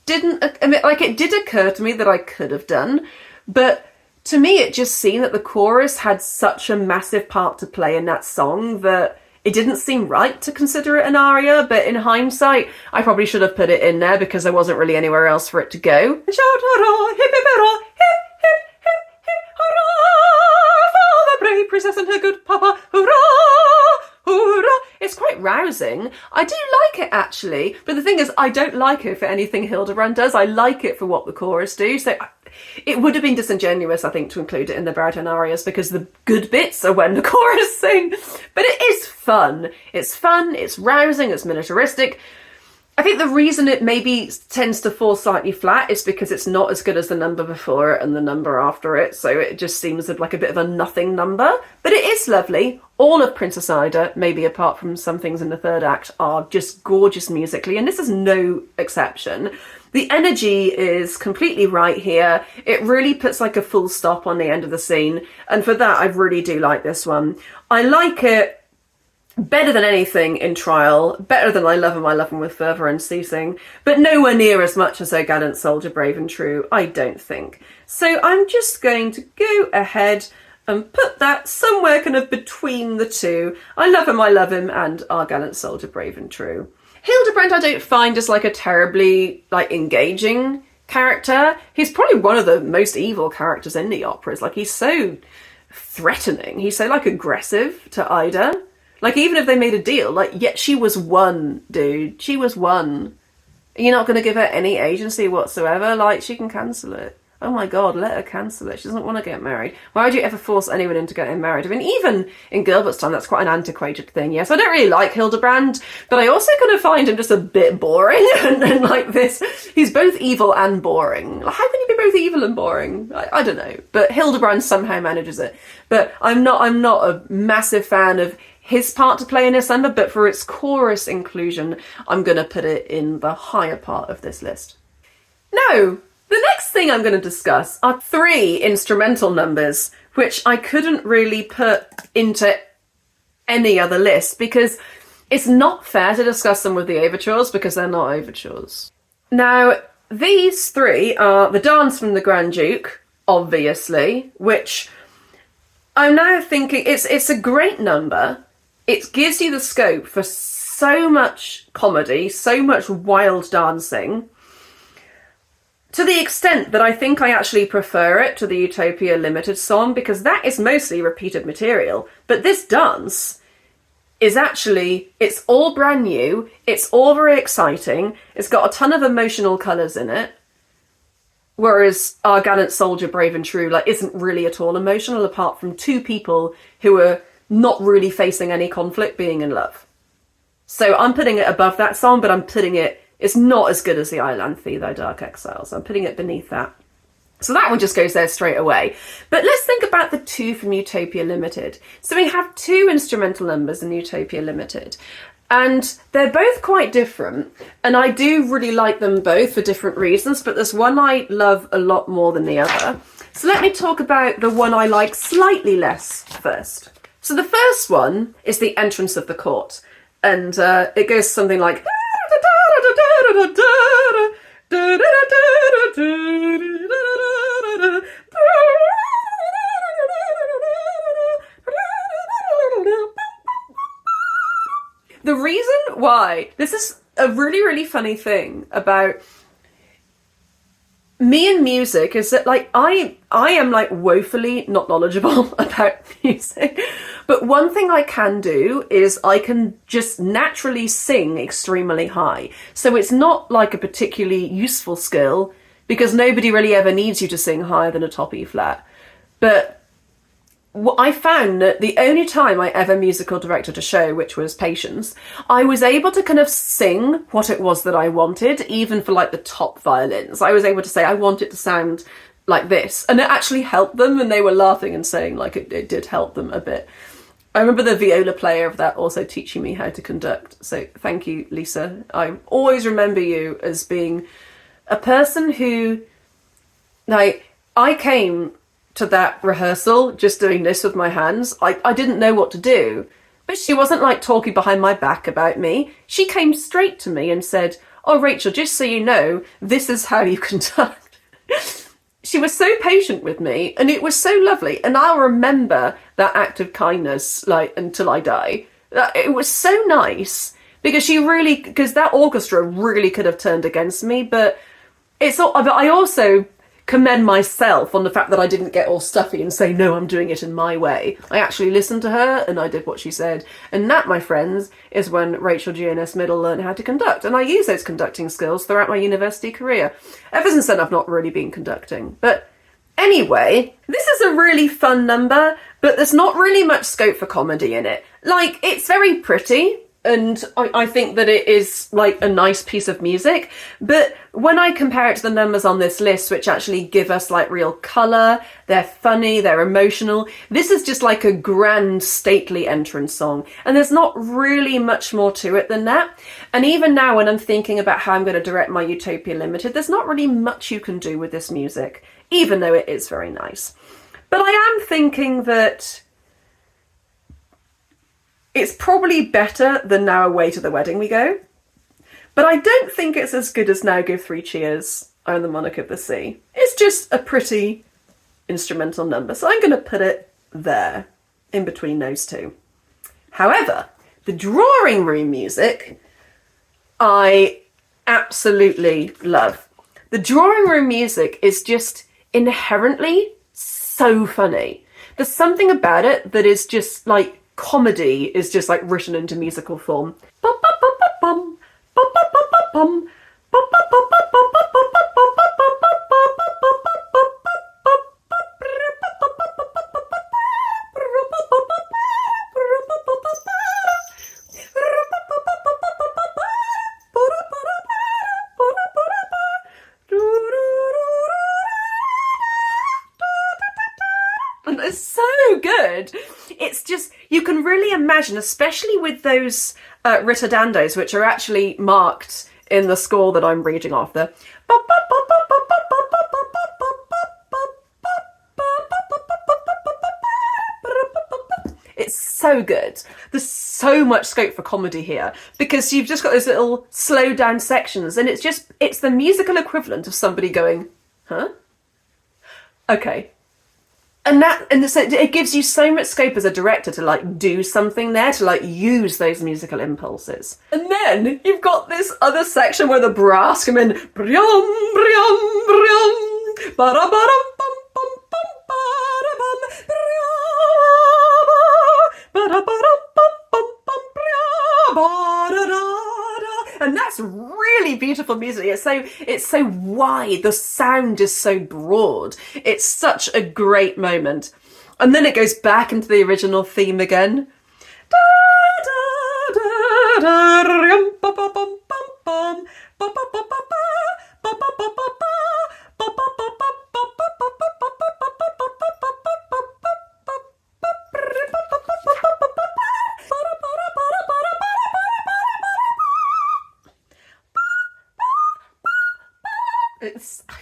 A: didn't, it did occur to me that I could have done, but to me, it just seemed that the chorus had such a massive part to play in that song that it didn't seem right to consider it an aria, but in hindsight, I probably should have put it in there because there wasn't really anywhere else for it to go. Shout hurrah, hip hip hurrah, hip hip hip hip hurrah, for the brave princess and her good papa, hurrah, hurrah. It's quite rousing. I do like it actually, but the thing is, I don't like it for anything Hildebrand does. I like it for what the chorus do. So it would have been disingenuous, I think, to include it in the baritone arias because the good bits are when the chorus sing. But it is fun. It's fun, it's rousing, it's militaristic. I think the reason it maybe tends to fall slightly flat is because it's not as good as the number before it and the number after it, so it just seems like a bit of a nothing number. But it is lovely. All of Princess Ida, maybe apart from some things in the third act, are just gorgeous musically, and this is no exception. The energy is completely right here. It really puts like a full stop on the end of the scene, and for that I really do like this one. I like it better than anything in Trial, better than I Love Him with Fervour Unceasing, but nowhere near as much as O Gallant Soldier, Brave and True, I don't think. So I'm just going to go ahead and put that somewhere kind of between the two. I Love Him, and Our Gallant Soldier, Brave and True. Hildebrand I don't find as like a terribly like engaging character. He's probably one of the most evil characters in the operas. Like, he's so threatening. He's so like aggressive to Ida. Like, even if they made a deal, like, yet she was won, dude. She was won. You're not going to give her any agency whatsoever? Like, she can cancel it. Oh my God, let her cancel it. She doesn't want to get married. Why would you ever force anyone into getting married? I mean, even in Gilbert's time, that's quite an antiquated thing. Yes, I don't really like Hildebrand, but I also kind of find him just a bit boring. and like this, he's both evil and boring. How can you be both evil and boring? I don't know. But Hildebrand somehow manages it. But I'm not a massive fan of his part to play in this number, but for its chorus inclusion, I'm going to put it in the higher part of this list. Now, the next thing I'm going to discuss are 3 instrumental numbers, which I couldn't really put into any other list because it's not fair to discuss them with the overtures because they're not overtures. Now, these 3 are the Dance from the Grand Duke, obviously, which I'm now thinking it's a great number. It gives you the scope for so much comedy, so much wild dancing, to the extent that I think I actually prefer it to the Utopia Limited song because that is mostly repeated material. But this dance is actually, it's all brand new, it's all very exciting, it's got a ton of emotional colours in it, whereas Our Gallant Soldier, Brave and True isn't really at all emotional apart from 2 people who are not really facing any conflict being in love. So I'm putting it above that song, but I'm putting it's not as good as the Iolanthe, Thy Dark Exile, so I'm putting it beneath that. So that one just goes there straight away. But let's think about the 2 from Utopia Limited. So we have 2 instrumental numbers in Utopia Limited, and they're both quite different, and I do really like them both for different reasons, but there's one I love a lot more than the other. So let me talk about the one I like slightly less first. So the first one is the entrance of the court, and it goes something like... The reason why, this is a really, really funny thing about me and music is that I am woefully not knowledgeable about music, but one thing I can do is I can just naturally sing extremely high. So it's not like a particularly useful skill because nobody really ever needs you to sing higher than a top E flat. But I found that the only time I ever musical directed a show, which was Patience, I was able to kind of sing what it was that I wanted, even for the top violins. I was able to say, I want it to sound like this. And it actually helped them, and they were laughing and saying it did help them a bit. I remember the viola player of that also teaching me how to conduct. So thank you, Lisa. I always remember you as being a person who, I came to that rehearsal just doing this with my hands. I didn't know what to do, but she wasn't talking behind my back about me. She came straight to me and said, oh Rachel, just so you know, this is how you conduct. she was so patient with me, and it was so lovely. And I'll remember that act of kindness, like, until I die. It was so nice, because that orchestra really could have turned against me, but I also commend myself on the fact that I didn't get all stuffy and say, no, I'm doing it in my way. I actually listened to her and I did what she said. And that, my friends, is when Rachel GNS Middle learned how to conduct. And I use those conducting skills throughout my university career. Ever since then, I've not really been conducting. But anyway, this is a really fun number, but there's not really much scope for comedy in it. Like, it's very pretty. And I think that it is like a nice piece of music. But when I compare it to the numbers on this list, which actually give us like real colour, they're funny, they're emotional. This is just like a grand, stately entrance song. And there's not really much more to it than that. And even now when I'm thinking about how I'm going to direct my Utopia Limited, there's not really much you can do with this music, even though it is very nice. But I am thinking that it's probably better than Now Away to the Wedding We Go. But I don't think it's as good as Now Give Three Cheers, I Am the Monarch of the Sea. It's just a pretty instrumental number, so I'm going to put it there, in between those two. However, the drawing room music, I absolutely love. The drawing room music is just inherently so funny. There's something about it that is just like, comedy is just like written into musical form. And it's so good. It's just, you can really imagine, especially with those ritadandos, which are actually marked in the score that I'm reading off. It's so good. There's so much scope for comedy here, because you've just got those little slow down sections, and it's the musical equivalent of somebody going, huh? Okay. And it gives you so much scope as a director to like do something there, to like use those musical impulses. And then you've got this other section where the brass come in, bryum, bryum, bryum, ba-da-ba-dum, bum, bum, bum, ba-da-bum, bryum, ba-da-ba-dum, bum, bum, bum, bryum, ba-da-da-da. And that's really beautiful music. It's so wide. The sound is so broad. It's such a great moment. And then it goes back into the original theme again.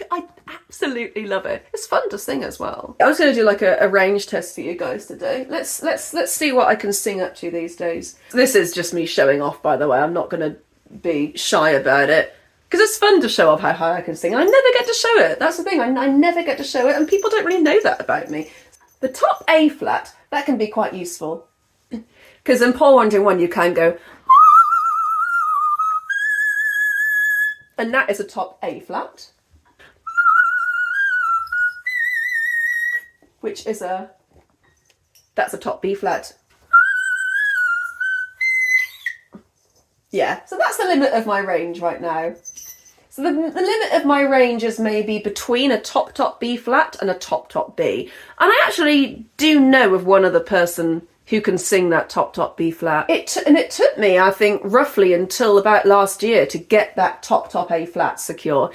A: I absolutely love it. It's fun to sing as well. I was going to do like a range test for you guys today. Let's see what I can sing up to these days. This is just me showing off, by the way. I'm not going to be shy about it, because it's fun to show off how high I can sing. I never get to show it. That's the thing. I never get to show it, and people don't really know that about me. The top A flat, that can be quite useful, because in Paul 121 you can go, and that is a top A flat, which is that's a top B flat. Yeah, so that's the limit of my range right now. So the limit of my range is maybe between a top B flat and a top B. And I actually do know of one other person who can sing that top B flat. It took me, I think, roughly until about last year to get that top A flat secure.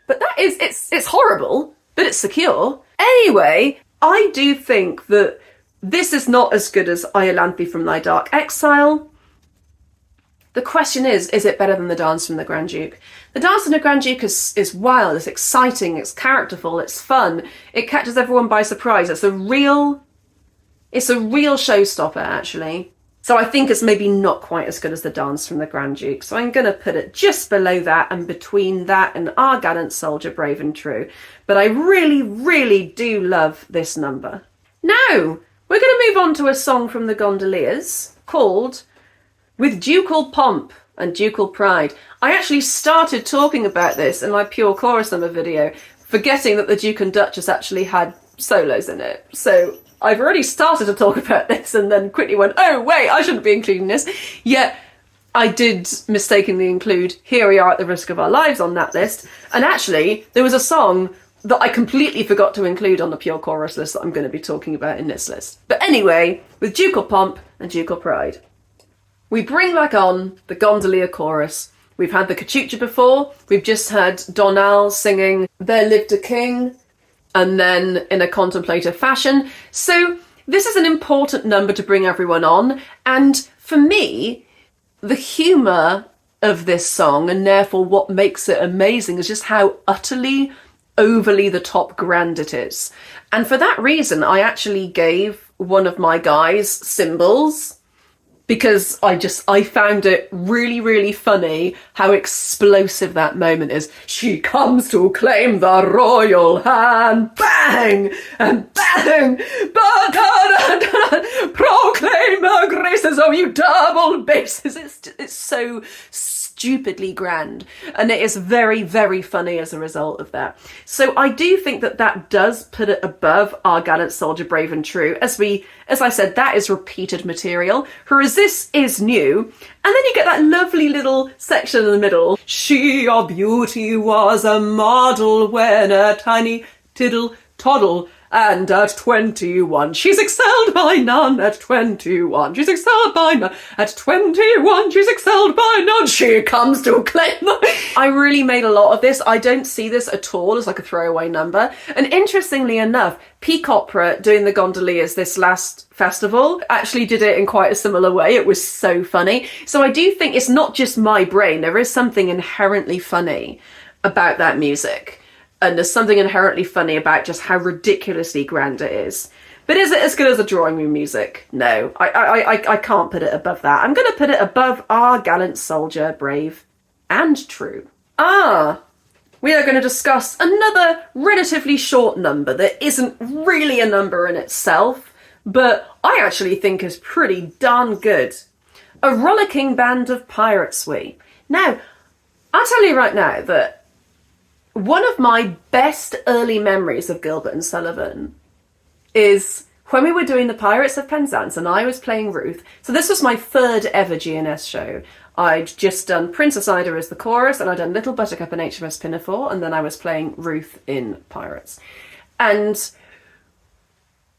A: But that is, it's horrible, but it's secure. Anyway, I do think that this is not as good as Iolanthe from Thy Dark Exile. The question is it better than the Dance from the Grand Duke? The Dance from the Grand Duke is wild, it's exciting, it's characterful, it's fun, it catches everyone by surprise. It's a real showstopper, actually. So I think it's maybe not quite as good as the dance from the Grand Duke. So I'm going to put it just below that and between that and Our Gallant Soldier, Brave and True. But I really, really do love this number. Now, we're going to move on to a song from the Gondoliers called With Ducal Pomp and Ducal Pride. I actually started talking about this in my pure chorus number video, forgetting that the Duke and Duchess actually had solos in it. So I've already started to talk about this and then quickly went, oh wait, I shouldn't be including this. Yet I did mistakenly include Here We Are at the Risk of Our Lives on that list. And actually, there was a song that I completely forgot to include on the pure chorus list that I'm going to be talking about in this list. But anyway, with Ducal Pomp and Ducal Pride, we bring back on the Gondolier chorus. We've had the cachucha before. We've just had Donal singing There Lived a King, and then in a contemplative fashion. So this is an important number to bring everyone on. And for me, the humour of this song, and therefore what makes it amazing, is just how utterly overly the top grand it is. And for that reason, I actually gave one of my guys cymbals, because I found it really, really funny how explosive that moment is. She comes to claim the royal hand, bang, and bang, proclaim her graces, oh you double basses. It's so stupidly grand, and it is very, very funny as a result of that. So I do think that that does put it above Our Gallant Soldier, Brave and True. As I said, that is repeated material, whereas this is new. And then you get that lovely little section in the middle. She of beauty was a model when a tiny tiddle toddle, and at 21 she's excelled by none. At 21 she's excelled by none. At 21 she's excelled by none. She comes to claim. I really made a lot of this. I don't see this at all as like a throwaway number. And interestingly enough, Peak Opera doing the Gondoliers this last festival actually did it in quite a similar way. It was so funny. So I do think it's not just my brain. There is something inherently funny about that music. And there's something inherently funny about just how ridiculously grand it is. But is it as good as a drawing room music? No, I can't put it above that. I'm going to put it above Our Gallant Soldier, Brave and True. We are going to discuss another relatively short number that isn't really a number in itself, but I actually think is pretty darn good. A rollicking band of pirates we. Now, I'll tell you right now that one of my best early memories of Gilbert and Sullivan is when we were doing the Pirates of Penzance and I was playing Ruth. So this was my third ever GNS show. I'd just done Princess Ida as the chorus, and I'd done Little Buttercup and HMS Pinafore, and then I was playing Ruth in Pirates. And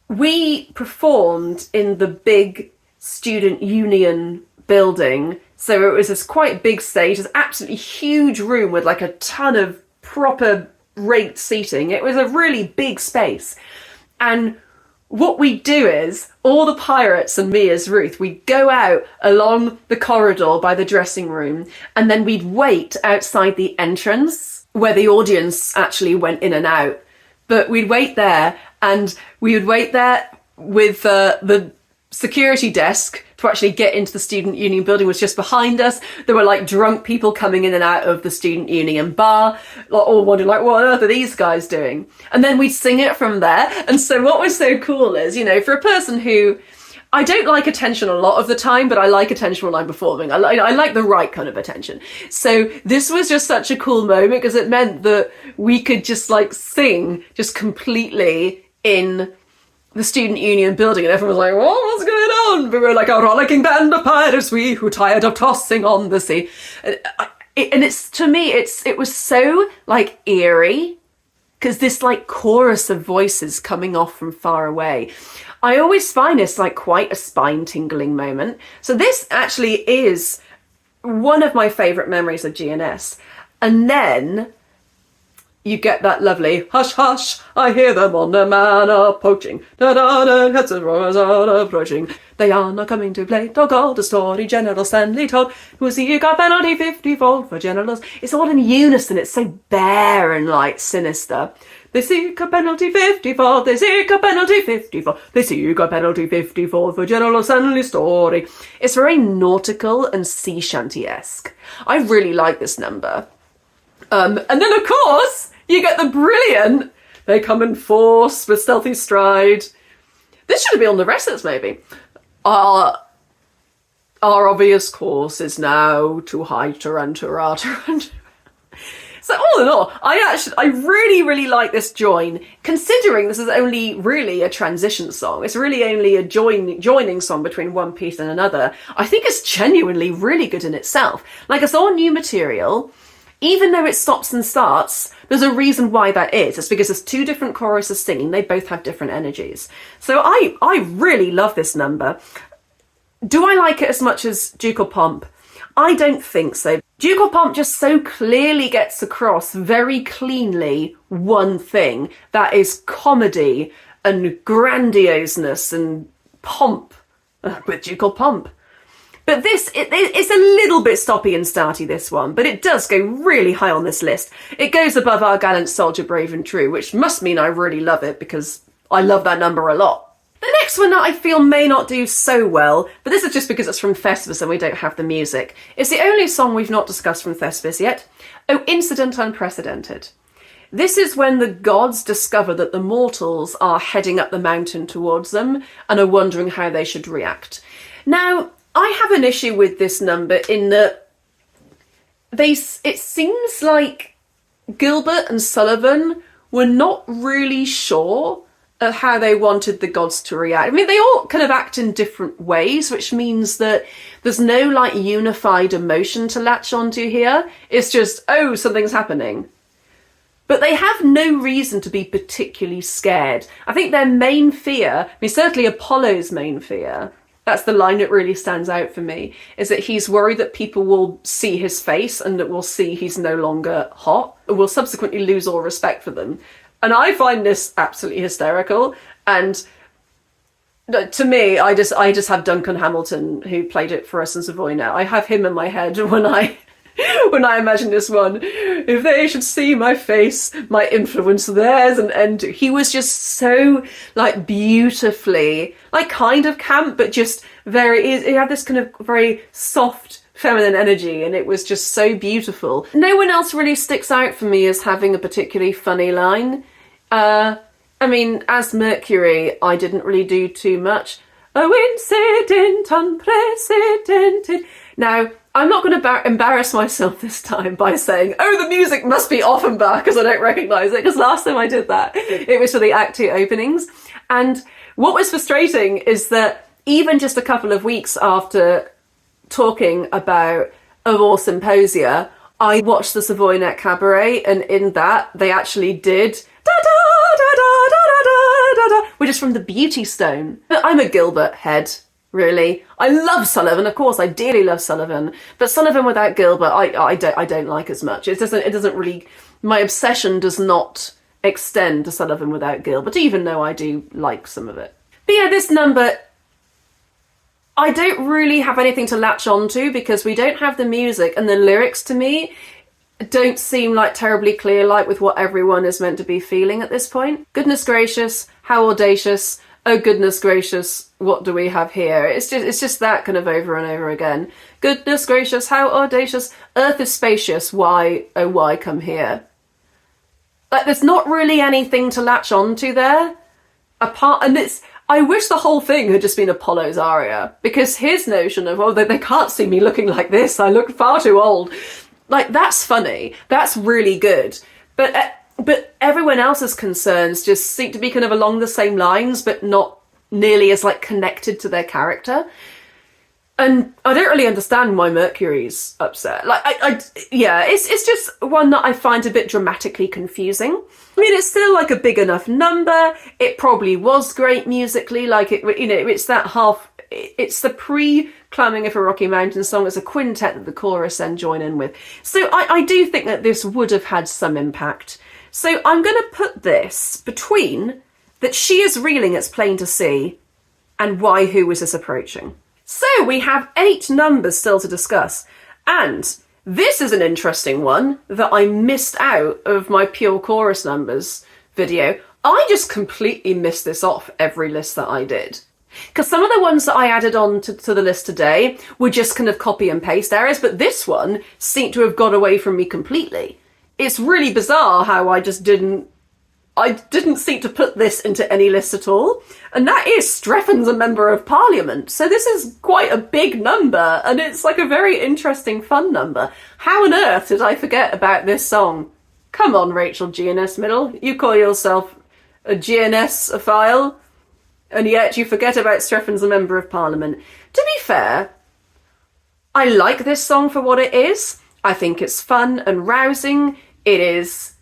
A: we performed in the big student union building. So it was this quite big stage, this absolutely huge room with like a ton of proper rate seating. It was a really big space. And what we do is, all the pirates and me as Ruth, we'd go out along the corridor by the dressing room, and then we'd wait outside the entrance where the audience actually went in and out. But we'd wait there, and we would wait there with the security desk to actually get into the student union building was just behind us. There were like drunk people coming in and out of the student union bar, all wondering like, what on earth are these guys doing? And then we'd sing it from there. And so what was so cool is, you know, for a person who, I don't like attention a lot of the time, but I like attention when I'm performing. I like the right kind of attention. So this was just such a cool moment because it meant that we could just like sing just completely in the student union building, and everyone was like, "Well, what's going on?" We were like a rollicking band of pirates, we who tired of tossing on the sea. And it's, to me, it was so like eerie, because this like chorus of voices coming off from far away. I always find this like quite a spine tingling moment. So this actually is one of my favourite memories of GNS. And then you get that lovely hush hush, I hear them on the man approaching. Da da da, heads are approaching. They are not coming to play Ducal, the story General Stanley told. Who was the eager penalty 50-fold for generals. It's all in unison, it's so bare and like sinister. They seek a penalty 50-fold, they seek a penalty 50-fold, they seek a penalty 50-fold for General Stanley's story. It's very nautical and sea shanty-esque. I really like this number. And then of course, you get the brilliant, they come in force with stealthy stride. This should be on the recits maybe. Our obvious course is now to Heiter and to Rata and So all in all, I really like this join, considering this is only really a transition song. It's really only a joining song between one piece and another. I think it's genuinely really good in itself. Like, it's all new material. Even though it stops and starts, there's a reason why that is. It's because there's two different choruses singing. They both have different energies. So I really love this number. Do I like it as much as Ducal Pomp? I don't think so. Ducal Pomp just so clearly gets across very cleanly one thing. That is comedy and grandioseness and pomp with Ducal Pomp. But this, it's a little bit stoppy and starty, this one, but it does go really high on this list. It goes above Our Gallant Soldier, Brave and True, which must mean I really love it because I love that number a lot. The next one that I feel may not do so well, but this is just because it's from Thespis and we don't have the music. It's the only song we've not discussed from Thespis yet. Oh, Incident Unprecedented. This is when the gods discover that the mortals are heading up the mountain towards them and are wondering how they should react. Now, I have an issue with this number in that it seems like Gilbert and Sullivan were not really sure of how they wanted the gods to react. I mean, they all kind of act in different ways, which means that there's no like unified emotion to latch onto here. It's just, oh, something's happening. But they have no reason to be particularly scared. I think their main fear, I mean, certainly Apollo's main fear, that's the line that really stands out for me, is that he's worried that people will see his face and that will see he's no longer hot, and will subsequently lose all respect for them. And I find this absolutely hysterical. And to me, I just have Duncan Hamilton, who played it for us in Savoy now. I have him in my head when I imagine this one. If they should see my face, my influence theirs, and he was just so like beautifully, like kind of camp, but just he had this kind of very soft feminine energy, and it was just so beautiful. No one else really sticks out for me as having a particularly funny line. I mean, as Mercury, I didn't really do too much. Oh, incident unprecedented. Now, I'm not going to embarrass myself this time by saying, oh, the music must be Offenbach because I don't recognise it, because last time I did that, it was for the Act 2 openings. And what was frustrating is that even just a couple of weeks after talking about Aurore Symposia, I watched the Savoy Net Cabaret, and in that, they actually did da-da-da-da-da-da-da-da, which is from the Beauty Stone. I'm a Gilbert head. Really, I love Sullivan. Of course, I dearly love Sullivan, but Sullivan without Gilbert, I don't like as much. It doesn't really. My obsession does not extend to Sullivan without Gilbert, even though I do like some of it. But yeah, this number, I don't really have anything to latch onto because we don't have the music, and the lyrics to me don't seem like terribly clear, like with what everyone is meant to be feeling at this point. Goodness gracious, how audacious. Oh goodness gracious, what do we have here? It's just that kind of over and over again. Goodness gracious, how audacious. Earth is spacious, why, oh why come here? Like, there's not really anything to latch onto there. I wish the whole thing had just been Apollo's aria, because his notion of, oh, they can't see me looking like this, I look far too old. Like, that's funny, that's really good. But everyone else's concerns just seem to be kind of along the same lines, but not nearly as like connected to their character. And I don't really understand why Mercury's upset. Like, it's just one that I find a bit dramatically confusing. I mean, it's still like a big enough number. It probably was great musically. Like, it's that half. It's the pre-Climbing of a Rocky Mountain song as a quintet that the chorus then join in with. So I do think that this would have had some impact. So I'm going to put this between that she is reeling, it's plain to see, and why, who is this approaching? So we have 8 numbers still to discuss. And this is an interesting one that I missed out of my pure chorus numbers video. I just completely missed this off every list that I did. Because some of the ones that I added on to the list today were just kind of copy and paste errors, but this one seemed to have got away from me completely. It's really bizarre how I didn't seem to put this into any list at all. And that is Strefan's a Member of Parliament. So this is quite a big number, and it's like a very interesting, fun number. How on earth did I forget about this song? Come on, Rachel GNS Middle. You call yourself a GNS-ophile, and yet you forget about Strefan's a Member of Parliament. To be fair, I like this song for what it is. I think it's fun and rousing. It is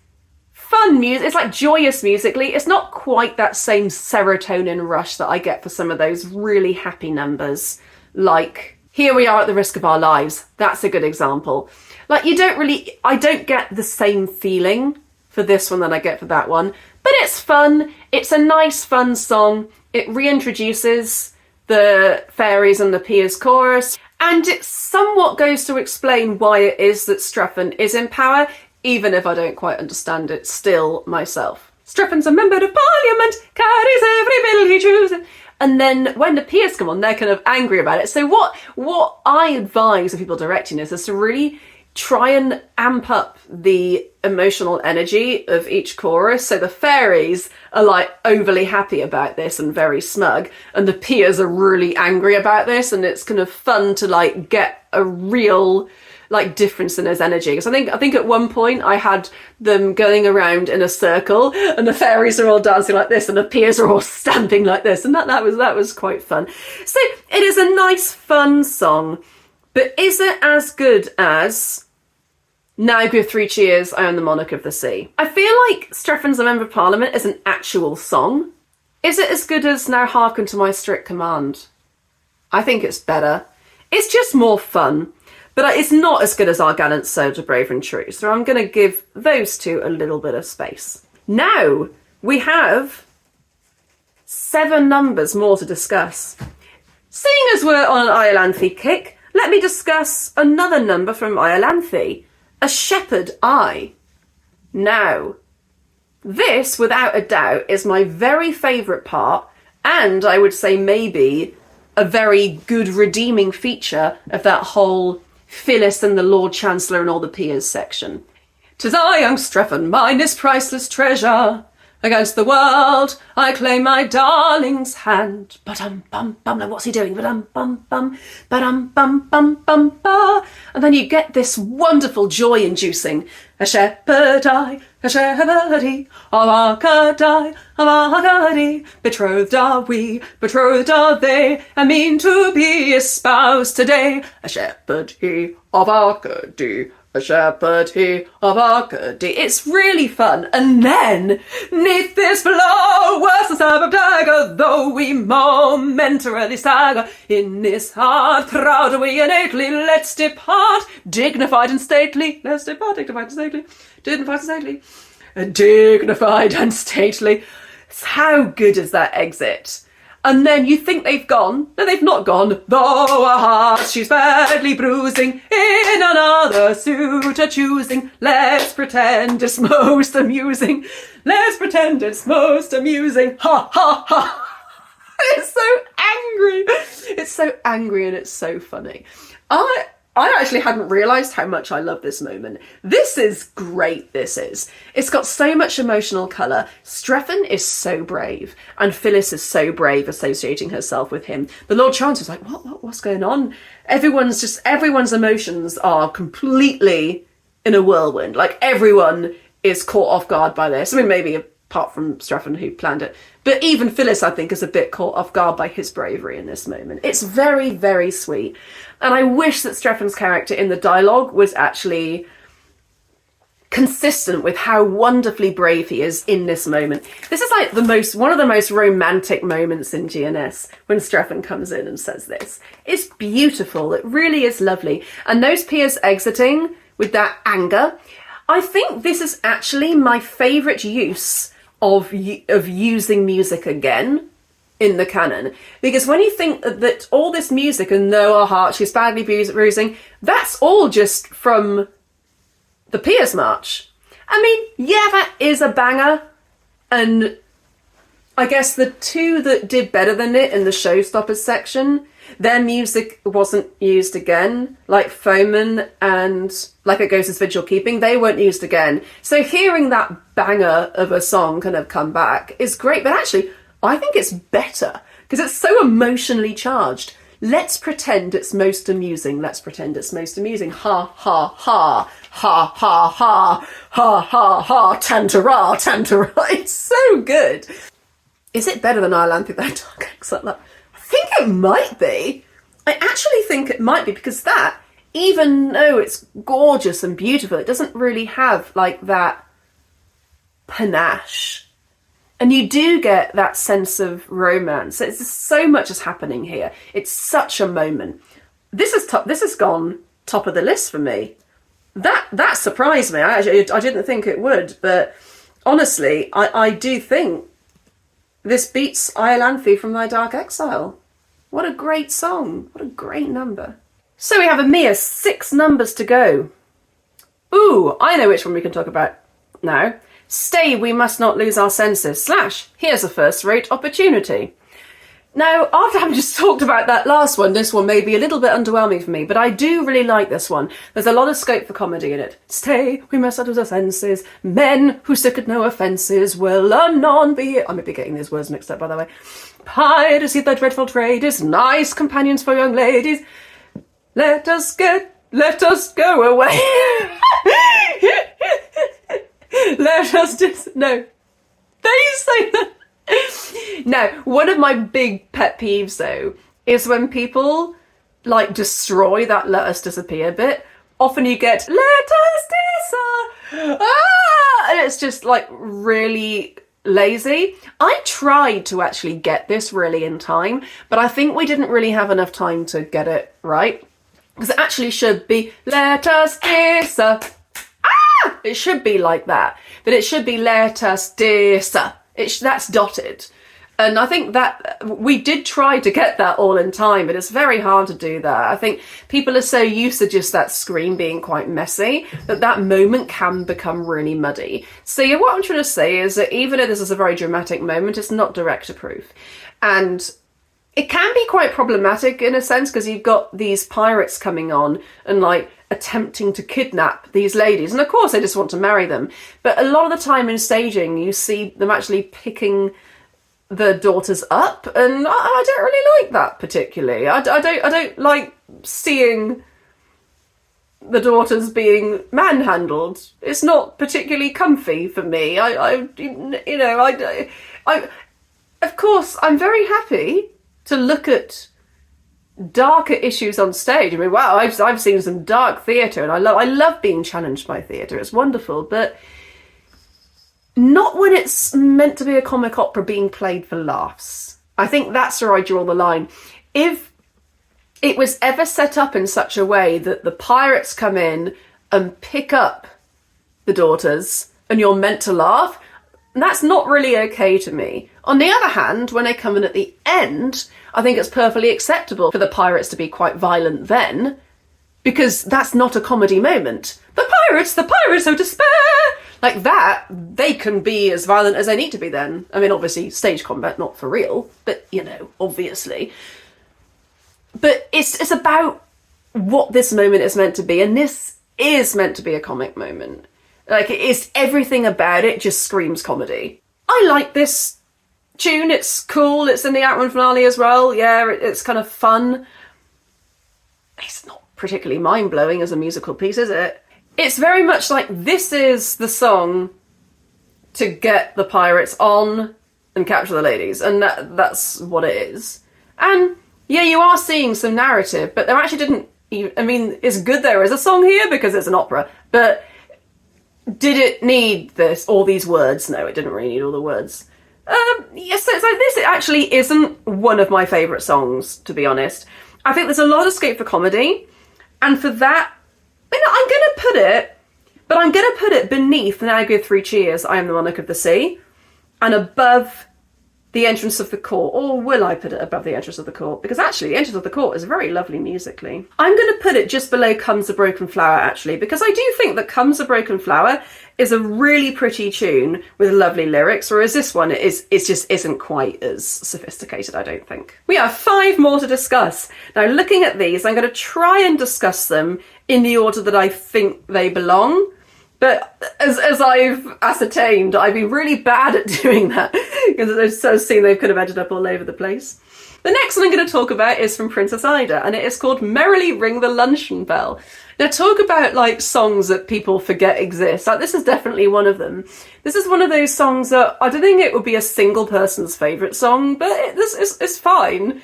A: fun music. It's like joyous musically. It's not quite that same serotonin rush that I get for some of those really happy numbers. Like Here We Are at the Risk of Our Lives. That's a good example. Like I don't get the same feeling for this one that I get for that one. But it's fun. It's a nice, fun song. It reintroduces the fairies and the Piers chorus. And it somewhat goes to explain why it is that Strephon is in power, even if I don't quite understand it still myself. Strephon's a Member of Parliament, carries every bill he chooses. And then when the Piers come on, they're kind of angry about it. So what I advise of people directing this is to really try and amp up the emotional energy of each chorus. So the fairies are like overly happy about this and very smug, and the Piers are really angry about this, and it's kind of fun to like get a real like difference in his energy. Because I think at one point I had them going around in a circle, and the fairies are all dancing like this, and the Piers are all stamping like this, and that was quite fun. So it is a nice, fun song. But is it as good as Now Give 3 Cheers, I Am the Monarch of the Sea? I feel like Strephon's a Member of Parliament is an actual song. Is it as good as Now Hearken to My Strict Command? I think it's better. It's just more fun. But it's not as good as Our Gallant Soldier, Brave and True. So I'm going to give those two a little bit of space. Now we have 7 numbers more to discuss. Seeing as we're on an Iolanthe kick, let me discuss another number from Iolanthe, A Shepherd Eye. Now, this, without a doubt, is my very favourite part, and I would say maybe a very good redeeming feature of that whole Phyllis and the Lord Chancellor and all the Peers section. 'Tis I, young Strephon, mine is priceless treasure. Against the world, I claim my darling's hand. Ba-dum-bum-bum. Now what's he doing? Ba-dum-bum-bum. Ba-dum-bum-bum-bum-ba. And then you get this wonderful joy-inducing. A shepherd I, a shepherd he, of Arcady, of Arcady. Betrothed are we, betrothed are they, and mean to be espoused today. A shepherd he, of Arcady. A shepherd he of Arcady. It's really fun. And then, neath this flowers the stab of dagger, though we momentarily stagger, in this heart proud we innately, let's depart, dignified and stately. Let's depart, dignified and stately. Dignified and stately. Dignified and stately. How good is that exit? And then you think they've gone. No, they've not gone. Though her heart she's badly bruising, in another suitor choosing. Let's pretend it's most amusing. Let's pretend it's most amusing. Ha, ha, ha. It's so angry. It's so angry and it's so funny. I actually hadn't realised how much I love this moment. This is great, this is. It's got so much emotional colour. Strephon is so brave, and Phyllis is so brave associating herself with him. The Lord Chancellor's like, what's going on? Everyone's emotions are completely in a whirlwind. Like, everyone is caught off guard by this. I mean, maybe apart from Strephon, who planned it. But even Phyllis, I think, is a bit caught off guard by his bravery in this moment. It's very, very sweet. And I wish that Strephon's character in the dialogue was actually consistent with how wonderfully brave he is in this moment. This is like one of the most romantic moments in GNS, when Strephon comes in and says this. It's beautiful. It really is lovely. And those Piers exiting with that anger, I think this is actually my favourite use of using music again in the canon, because when you think that all this music and Noah Hart, she's badly bruising, that's all just from the Piers March. I mean, yeah, that is a banger, and I guess the two that did better than it in the Showstoppers section, their music wasn't used again, like Foeman and Like a Ghost's Vigil Keeping, they weren't used again. So hearing that banger of a song kind of come back is great, but actually I think it's better because it's so emotionally charged. Let's pretend it's most amusing. Let's pretend it's most amusing. Ha, ha, ha. Ha, ha, ha. Ha, ha, ha. Tantara, tantara. It's so good. Is it better than Iolanthe, though, Dark Exile? I think it might be. I actually think it might be, because that, even though it's gorgeous and beautiful, it doesn't really have, like, that panache. And you do get that sense of romance. It's so much is happening here. It's such a moment. This has gone top of the list for me. That surprised me. I didn't think it would, but honestly, I do think this beats Iolanthe from Thy Dark Exile. What a great song. What a great number. So we have a mere 6 numbers to go. Ooh, I know which one we can talk about now. Stay, we must not lose our senses. / here's a first-rate opportunity. Now, after having just talked about that last one, this one may be a little bit underwhelming for me, but I do really like this one. There's a lot of scope for comedy in it. Stay, we must not lose our senses. Men who stick at no offences will anon be... I may be getting these words mixed up, by the way. Piracy, the dreadful trade, is nice companions for young ladies. Let us go away. Let us no. They say that. Now, one of my big pet peeves, though, is when people, like, destroy that let us disappear bit. Often you get, let us disappear. And it's just, like, really lazy. I tried to actually get this really in time, but I think we didn't really have enough time to get it right. Because it actually should be, let us disappear. It should be like that, but it should be let us disappear. That's dotted. And I think that we did try to get that all in time, but it's very hard to do that. I think people are so used to just that screen being quite messy that that moment can become really muddy. So yeah, what I'm trying to say is that even though this is a very dramatic moment, it's not director proof. And it can be quite problematic in a sense, because you've got these pirates coming on and like attempting to kidnap these ladies. And of course they just want to marry them. But a lot of the time in staging, you see them actually picking the daughters up. And I don't really like that particularly. I don't like seeing the daughters being manhandled. It's not particularly comfy for me. Of course, I'm very happy to look at darker issues on stage. I mean, wow, I've seen some dark theatre, and I love being challenged by theatre. It's wonderful, but not when it's meant to be a comic opera being played for laughs. I think that's where I draw the line. If it was ever set up in such a way that the pirates come in and pick up the daughters and you're meant to laugh, that's not really okay to me. On the other hand, when they come in at the end, I think it's perfectly acceptable for the pirates to be quite violent then, because that's not a comedy moment. The pirates of despair! Like that, they can be as violent as they need to be then. I mean, obviously, stage combat, not for real, but, you know, obviously. But it's about what this moment is meant to be, and this is meant to be a comic moment. Like, it's everything about it just screams comedy. I like this tune, it's cool, it's in the Act 1 finale as well, yeah, it's kind of fun. It's not particularly mind-blowing as a musical piece, is it? It's very much like this is the song to get the pirates on and capture the ladies, and that's what it is. And yeah, you are seeing some narrative, but there actually didn't even, I mean, it's good there is a song here because it's an opera, but did it need all these words? No, it didn't really need all the words. Yes, so this actually isn't one of my favourite songs, to be honest. I think there's a lot of scope for comedy, and for that, you know, I'm going to put it But I'm going to put it beneath Now Give Three Cheers, I Am the Monarch of the Sea, and above the entrance of the court. Or will I put it above the entrance of the court? Because actually the entrance of the court is very lovely musically. I'm going to put it just below Comes a Broken Flower, actually, because I do think that Comes a Broken Flower is a really pretty tune with lovely lyrics, whereas this one just isn't quite as sophisticated, I don't think. We have 5 more to discuss. Now, looking at these, I'm going to try and discuss them in the order that I think they belong. But as I've ascertained, I've been really bad at doing that because I've so seen they've kind of ended up all over the place. The next one I'm going to talk about is from Princess Ida, and it is called Merrily Ring the Luncheon Bell. Now, talk about like songs that people forget exist. Like, this is definitely one of them. This is one of those songs that I don't think it would be a single person's favourite song, but it's fine.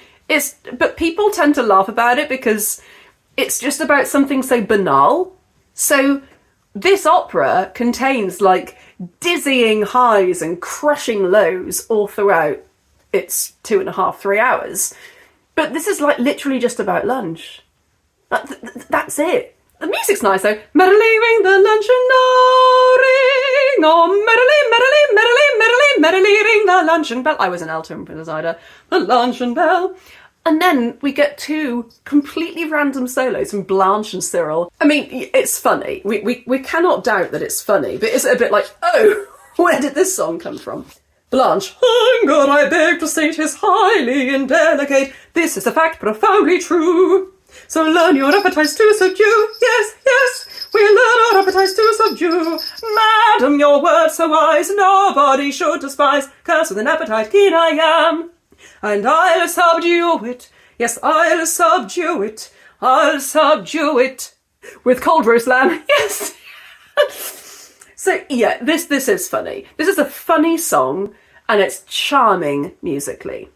A: But people tend to laugh about it because it's just about something so banal. So this opera contains like dizzying highs and crushing lows all throughout its 2.5, 3 hours. But this is like literally just about lunch. That's it. The music's nice though. Merrily ring the luncheon bell, ring, oh merrily ring the luncheon bell. I was an alto in Princess Ida. The luncheon bell. And then we get 2 completely random solos from Blanche and Cyril. I mean, it's funny. We cannot doubt that it's funny, but it's a bit like, oh, where did this song come from? Blanche, hunger, I beg to state, is highly indelicate. This is a fact profoundly true. So learn your appetites to subdue. Yes, yes, we learn our appetites to subdue. Madam, your words so wise, nobody should despise. Curse with an appetite keen I am. And I'll subdue it, yes, I'll subdue it, I'll subdue it with cold roast lamb, yes. So yeah, this is funny. This is a funny song, and it's charming musically.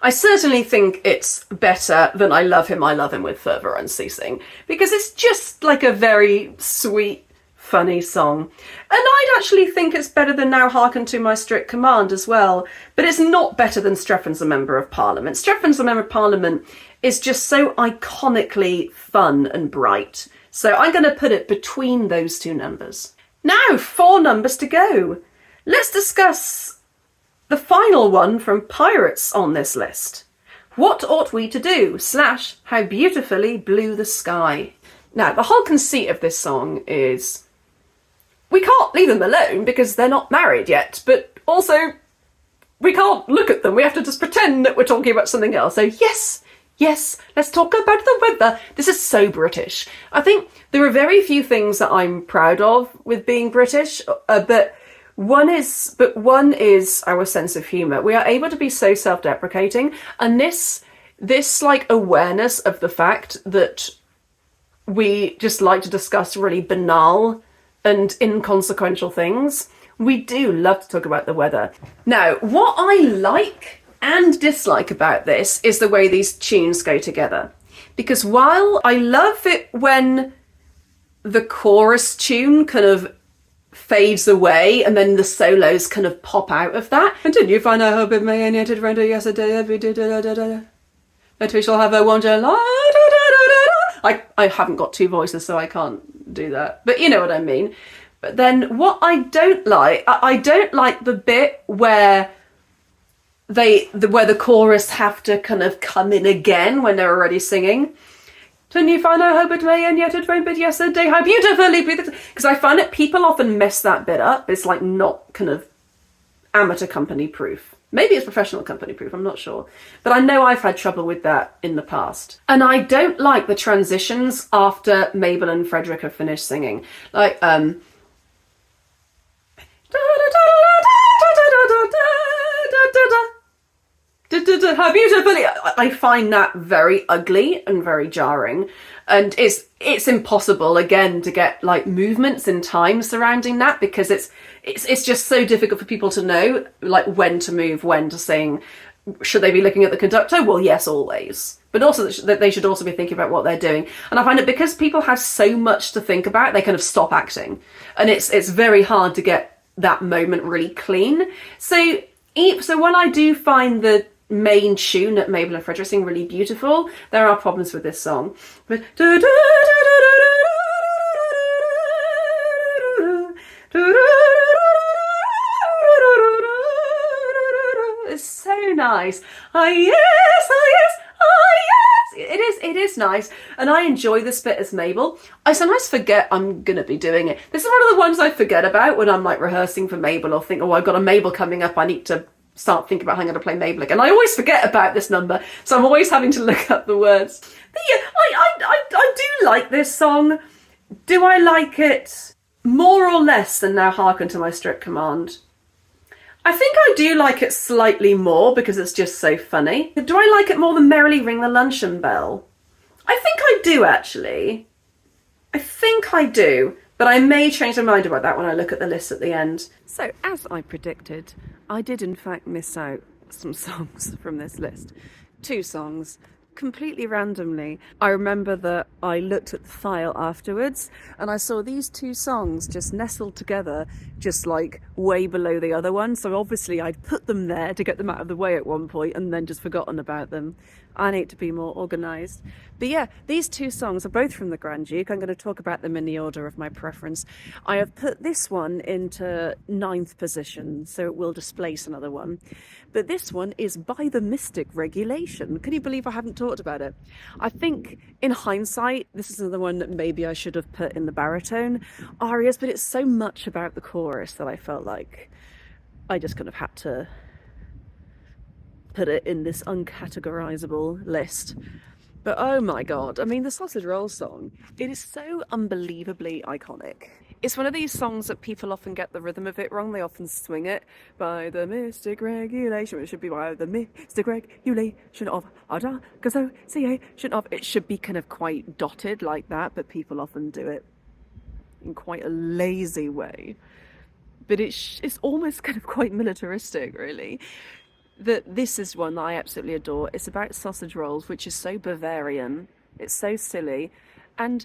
A: I certainly think it's better than I Love Him with Fervour Unceasing, because it's just like a very sweet, funny song. And I'd actually think it's better than Now Hearken to My Strict Command as well, but it's not better than Strephon's a Member of Parliament. Strephon's a Member of Parliament is just so iconically fun and bright, so I'm going to put it between those 2 numbers. Now, 4 numbers to go. Let's discuss the final one from Pirates on this list. What Ought We to Do? / How Beautifully Blue the Sky. Now, the whole conceit of this song is we can't leave them alone because they're not married yet, but also we can't look at them. We have to just pretend that we're talking about something else. So yes, let's talk about the weather. This is so British. I think there are very few things that I'm proud of with being British, but one is our sense of humour. We are able to be so self-deprecating, and this like awareness of the fact that we just like to discuss really banal and inconsequential things. We do love to talk about the weather. Now, what I like and dislike about this is the way these tunes go together. Because while I love it when the chorus tune kind of fades away and then the solos kind of pop out of that. And didn't you find I hope it may and yet it render yesterday every day that we shall have a wonder I haven't got 2 voices, so I can't do that. But you know what I mean. But then what I don't like the bit where where the chorus have to kind of come in again when they're already singing. Didn't you find I hope it may and yet it rained but yesterday how beautifully because I find that people often mess that bit up. It's like not kind of amateur company proof. Maybe it's professional company proof, I'm not sure. But I know I've had trouble with that in the past. And I don't like the transitions after Mabel and Frederick have finished singing. Like, how beautifully, I find that very ugly and very jarring. And it's impossible, again, to get like movements in time surrounding that because it's just so difficult for people to know like when to move, when to sing. Should they be looking at the conductor? Well, yes, always. But also that they should also be thinking about what they're doing. And I find that because people have so much to think about, they kind of stop acting. And it's very hard to get that moment really clean. So when I do find the main tune that Mabel and Frederick sing really beautiful, there are problems with this song. But nice. Ah yes, ah yes, ah yes. It is nice, and I enjoy this bit as Mabel. I sometimes forget I'm gonna be doing it. This is one of the ones I forget about when I'm like rehearsing for Mabel, or think, oh, I've got a Mabel coming up, I need to start thinking about how I'm going to play Mabel again. I always forget about this number, so I'm always having to look up the words. But yeah, I do like this song. Do I like it more or less than Now Hearken to My Strict Command? I think I do like it slightly more because it's just so funny. Do I like it more than Merrily Ring the Luncheon Bell? I think I do, actually. I think I do. But I may change my mind about that when I look at the list at the end. So, as I predicted, I did in fact miss out some songs from this list. 2 songs, completely randomly. I remember that I looked at the file afterwards and I saw these 2 songs just nestled together, just like way below the other one. So obviously I'd put them there to get them out of the way at one point and then just forgotten about them. I need to be more organised. But yeah, these 2 songs are both from the Grand Duke. I'm going to talk about them in the order of my preference. I have put this one into 9th position, so it will displace another one. But this one is By the Mystic Regulation. Can you believe I haven't talked about it? I think, in hindsight, this is another one that maybe I should have put in the baritone arias, but it's so much about the chorus that I felt like I just kind of had to put it in this uncategorizable list. But oh my god, I mean, the Sausage Roll song, it is so unbelievably iconic. It's one of these songs that people often get the rhythm of it wrong. They often swing it by the mystic regulation. It should be by the mystic regulation of association of. It should be kind of quite dotted like that, but people often do it in quite a lazy way. But it's almost kind of quite militaristic, really. This is one that I absolutely adore. It's about sausage rolls, which is so Bavarian. It's so silly. And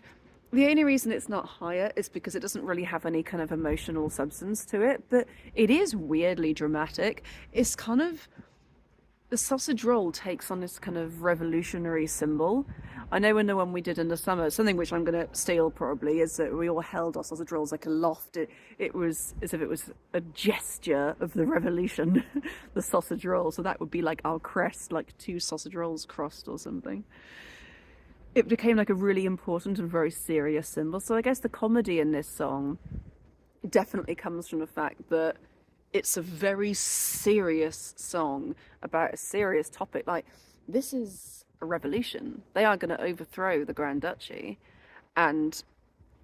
A: the only reason it's not higher is because it doesn't really have any kind of emotional substance to it. But it is weirdly dramatic. It's kind of... The sausage roll takes on this kind of revolutionary symbol. I know in the one we did in the summer, something which I'm going to steal probably, is that we all held our sausage rolls like aloft. It was as if it was a gesture of the revolution, the sausage roll. So that would be like our crest, like 2 sausage rolls crossed or something. It became like a really important and very serious symbol. So I guess the comedy in this song definitely comes from the fact that it's a very serious song about a serious topic. Like, this is a revolution. They are going to overthrow the Grand Duchy, and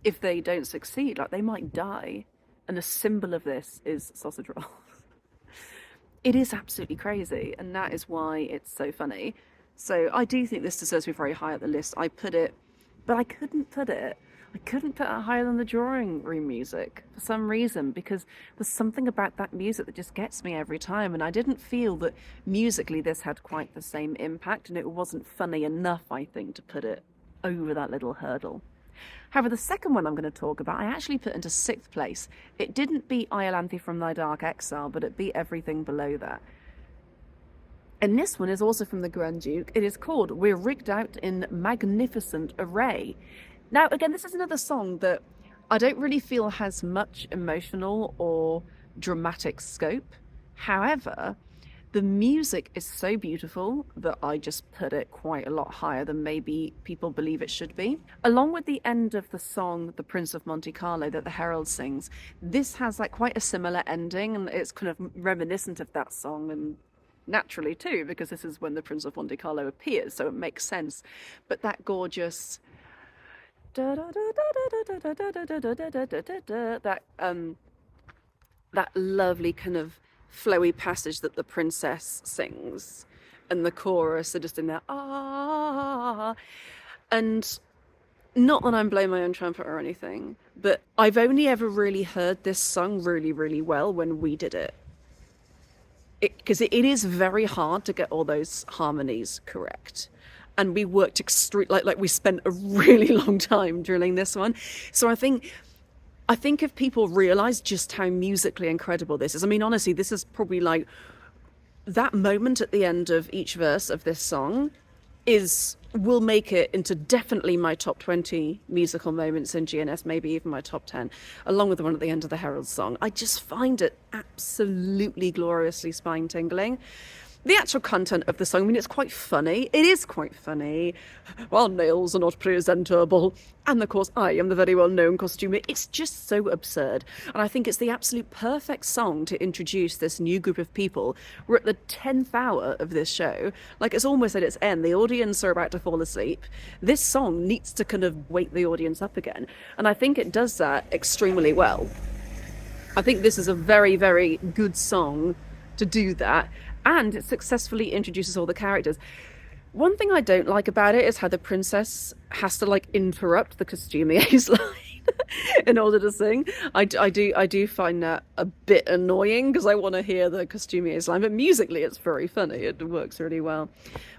A: if they don't succeed, like, they might die. And the symbol of this is sausage rolls. It is absolutely crazy, and that is why it's so funny. So I do think this deserves to be very high at the list. I put it, but I couldn't put it higher than the drawing room music for some reason, because there's something about that music that just gets me every time, and I didn't feel that musically this had quite the same impact, and it wasn't funny enough, I think, to put it over that little hurdle. However, the second one I'm going to talk about, I actually put into 6th place. It didn't beat Iolanthe from Thy Dark Exile, but it beat everything below that. And this one is also from the Grand Duke. It is called We're Rigged Out in Magnificent Array. Now, again, this is another song that I don't really feel has much emotional or dramatic scope. However, the music is so beautiful that I just put it quite a lot higher than maybe people believe it should be. Along with the end of the song, The Prince of Monte Carlo, that the Herald sings, this has like quite a similar ending, and it's kind of reminiscent of that song, and naturally too, because this is when the Prince of Monte Carlo appears, so it makes sense. But that gorgeous... that lovely kind of flowy passage that the princess sings, and the chorus are just in there, ah. And not that I'm blowing my own trumpet or anything, but I've only ever really heard this sung really, really well when we did it. Because it is very hard to get all those harmonies correct. And we worked like we spent a really long time drilling this one. So I think if people realise just how musically incredible this is, I mean, honestly, this is probably like that moment at the end of each verse of this song will make it into definitely my top 20 musical moments in GNS, maybe even my top 10, along with the one at the end of the Herald song. I just find it absolutely gloriously spine-tingling.
B: The actual content of the song, I mean, it's quite funny. It is quite funny. While nails are not presentable. And of course, I am the very well-known costumer. It's just so absurd. And I think it's the absolute perfect song to introduce this new group of people. We're at the 10th hour of this show. Like, it's almost at its end. The audience are about to fall asleep. This song needs to kind of wake the audience up again. And I think it does that extremely well. I think this is a very, very good song to do that. And it successfully introduces all the characters. One thing I don't like about it is how the princess has to like interrupt the costumier's line in order to sing. I do find that a bit annoying because I want to hear the costumier's line, but musically it's very funny. It works really well.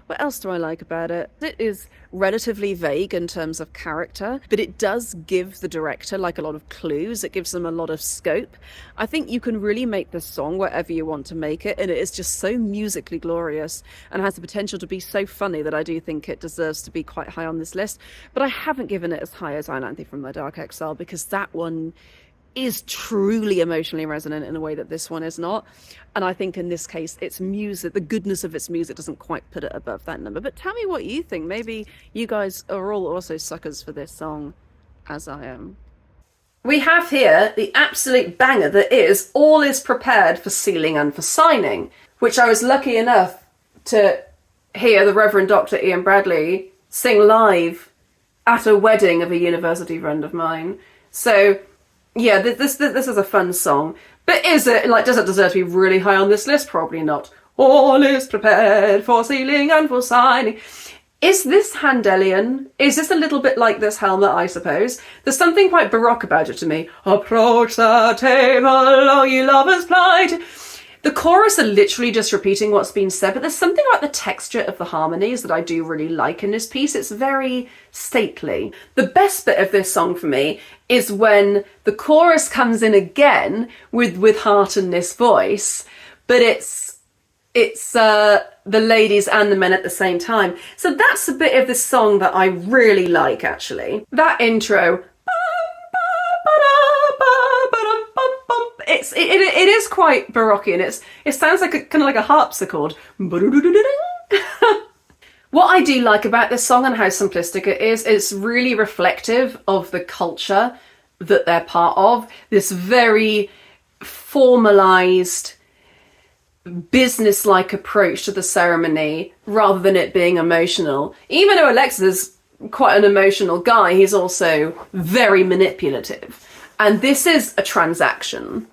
B: What else do I like about it? It is relatively vague in terms of character, but it does give the director like a lot of clues. It gives them a lot of scope. I think you can really make this song whatever you want to make it, and it is just so musically glorious and has the potential to be so funny that I do think it deserves to be quite high on this list. But I haven't given it as high as Iolanthe from My Dark Exile because that one is truly emotionally resonant in a way that this one is not. And I think in this case, its music, the goodness of its music doesn't quite put it above that number. But tell me what you think. Maybe you guys are all also suckers for this song, as I am.
A: We have here the absolute banger that is All Is Prepared for Sealing and for Signing, which I was lucky enough to hear the Reverend Dr. Ian Bradley sing live at a wedding of a university friend of mine. So yeah, this is a fun song. But is it, like, does it deserve to be really high on this list? Probably not. All is prepared for sealing and for signing. Is this Handelian? Is this a little bit like this helmet, I suppose? There's something quite Baroque about it to me. Approach the table, oh ye lovers plight. The chorus are literally just repeating what's been said, but there's something about the texture of the harmonies that I do really like in this piece. It's very stately. The best bit of this song for me is when the chorus comes in again with heart and this voice, but it's the ladies and the men at the same time. So that's a bit of this song that I really like, actually. That intro. It is quite Baroque, and it sounds like kind of like a harpsichord. What I do like about this song and how simplistic it is, it's really reflective of the culture that they're part of. This very formalized, business-like approach to the ceremony rather than it being emotional. Even though Alexis is quite an emotional guy, he's also very manipulative. And this is a transaction.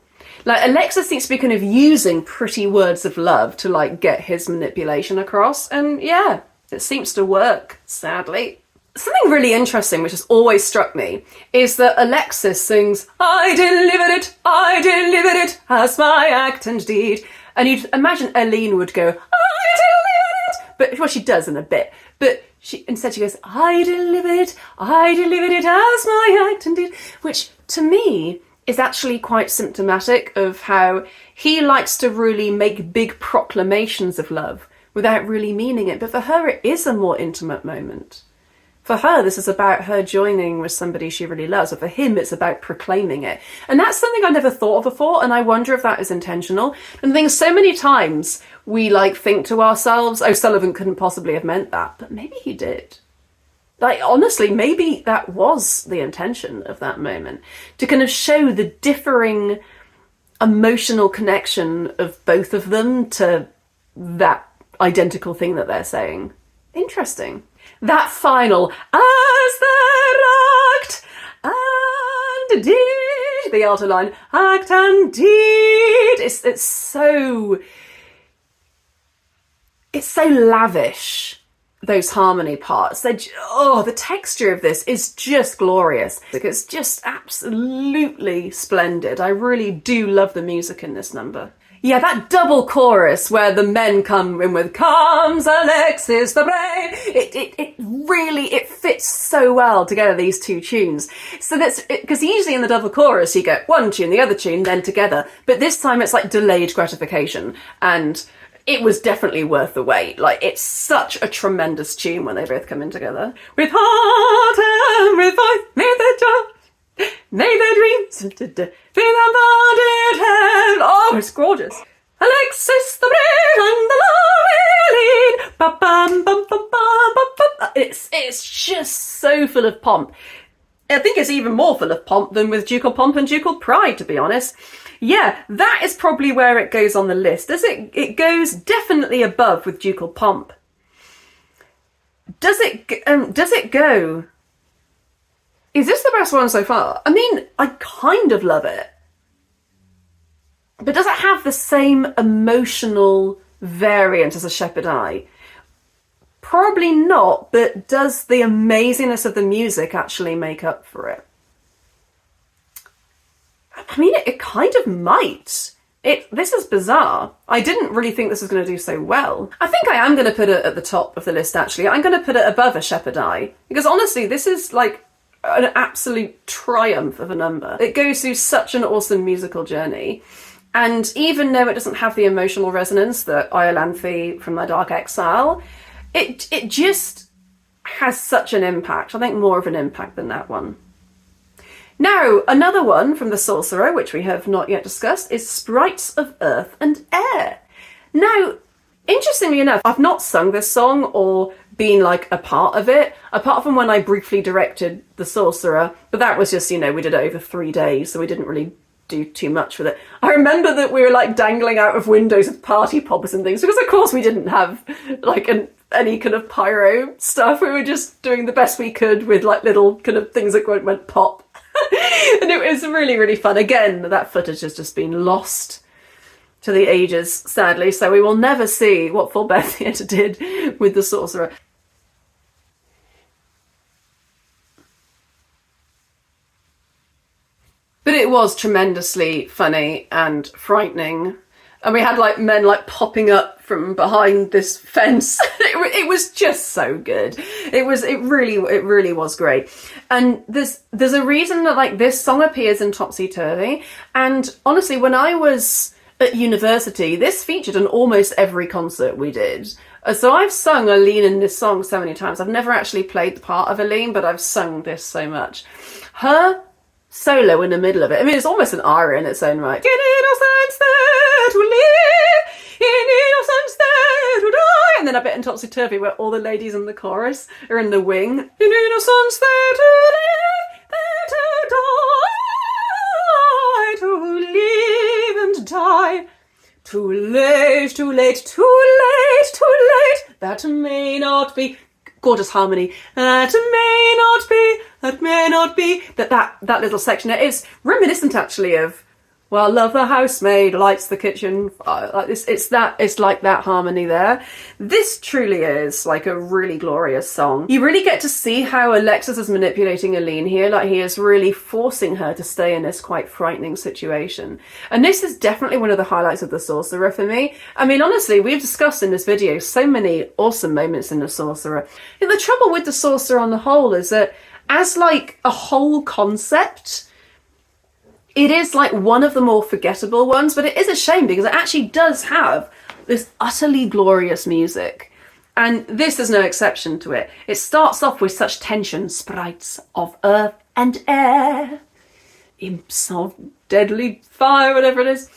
A: Like, Alexis seems to be kind of using pretty words of love to, like, get his manipulation across. And yeah, it seems to work, sadly. Something really interesting, which has always struck me, is that Alexis sings, I delivered it as my act and deed. And you'd imagine Aline would go, I delivered it. But, well, she does in a bit. But instead she goes, I delivered it as my act and deed. Which, to me, is actually quite symptomatic of how he likes to really make big proclamations of love without really meaning it. But for her, it is a more intimate moment. For her, this is about her joining with somebody she really loves. But for him, it's about proclaiming it. And that's something I never thought of before. And I wonder if that is intentional. And I think so many times we think to ourselves, oh, Sullivan couldn't possibly have meant that. But maybe he did. Like, honestly, maybe that was the intention of that moment, to kind of show the differing emotional connection of both of them to that identical thing that they're saying. Interesting. That final, as they act and did, the alto line, act and did, it's so lavish. Those harmony parts, the texture of this is just glorious. It's just absolutely splendid. I really do love the music in this number. Yeah, that double chorus where the men come in with "Comes Alexis the Brave," it really fits so well together, these two tunes. So that's because usually in the double chorus you get one tune, the other tune, then together. But this time it's like delayed gratification, and it was definitely worth the wait. Like, it's such a tremendous tune when they both come in together. With heart and with voice, may the joy, may the dreams, feel unbounded and, oh, it's gorgeous. Alexis the brave and the It's just so full of pomp. I think it's even more full of pomp than with Ducal Pomp and Ducal Pride, to be honest. Yeah, that is probably where it goes on the list. It goes definitely above with Ducal Pomp. Does it go? Is this the best one so far? I mean, I kind of love it. But does it have the same emotional variant as A Shepherd Eye? Probably not, but does the amazingness of the music actually make up for it? I mean, it kind of might. This is bizarre. I didn't really think this was going to do so well. I think I am going to put it at the top of the list, actually. I'm going to put it above A Shepherd Eye. Because honestly, this is like an absolute triumph of a number. It goes through such an awesome musical journey. And even though it doesn't have the emotional resonance that Iolanthe from My Dark Exile, it just has such an impact. I think more of an impact than that one. Now, another one from The Sorcerer, which we have not yet discussed, is Sprites of Earth and Air. Now, interestingly enough, I've not sung this song or been like a part of it, apart from when I briefly directed The Sorcerer, but that was just, we did it over 3 days, so we didn't really do too much with it. I remember that we were like dangling out of windows with party poppers and things, because of course we didn't have like any kind of pyro stuff. We were just doing the best we could with like little kind of things that went pop. And it was really, really fun. Again, that footage has just been lost to the ages, sadly, so we will never see what Full Beth Theatre did with The Sorcerer. But it was tremendously funny and frightening. And we had like men like popping up from behind this fence. It was just so good. It really was great. And there's a reason that like this song appears in Topsy Turvy. And honestly, when I was at university, this featured in almost every concert we did. So I've sung Aline in this song so many times. I've never actually played the part of Aline, but I've sung this so much. Her solo in the middle of it. I mean, it's almost an aria in its own right. In innocence there to live, in innocence there to die. And then a bit in Topsy Turvy where all the ladies in the chorus are in the wing. In innocence there to live, there to live and die. Too late, too late, too late, too late. That may not be. Gorgeous harmony. That may not be. That little section, it is reminiscent actually of, well, love the housemaid, lights the kitchen. It's like that harmony there. This truly is like a really glorious song. You really get to see how Alexis is manipulating Aline here. Like he is really forcing her to stay in this quite frightening situation. And this is definitely one of the highlights of The Sorcerer for me. I mean, honestly, we've discussed in this video so many awesome moments in The Sorcerer. And the trouble with The Sorcerer on the whole is that as like a whole concept, it is like one of the more forgettable ones, but it is a shame because it actually does have this utterly glorious music. And this is no exception to it. It starts off with such tension, sprites of earth and air, imps of deadly fire, whatever it is.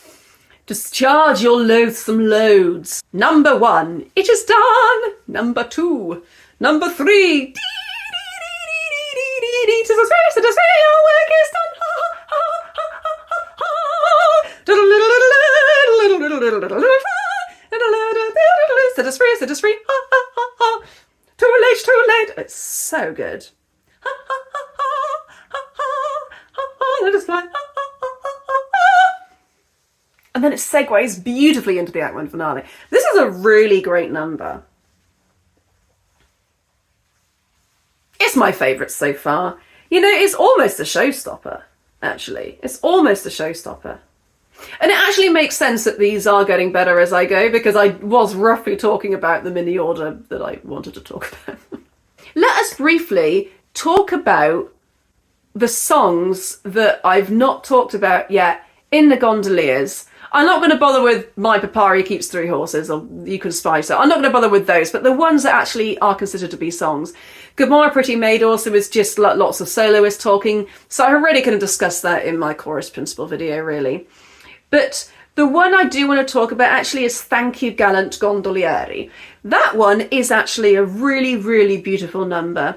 A: Discharge your loathsome loads. Number 1, it is done. Number 2, number 3, your work is done. Set us free. Too late. It's so good. Let us fly. And then it segues beautifully into the Act 1 finale. This is a really great number. It's my favourite so far. It's almost a showstopper, actually. It's almost a showstopper. And it actually makes sense that these are getting better as I go, because I was roughly talking about them in the order that I wanted to talk about them. Let us briefly talk about the songs that I've not talked about yet in the gondoliers. I'm not going to bother with My Papari Keeps 3 Horses, or You Can Spice It. I'm not going to bother with those, but the ones that actually are considered to be songs. Good Morrow, Pretty Maid also is just lots of soloists talking, so I already could have discussed that in my chorus principle video, really. But The one I do want to talk about actually is Thank You, Gallant Gondolieri. That one is actually a really, really beautiful number.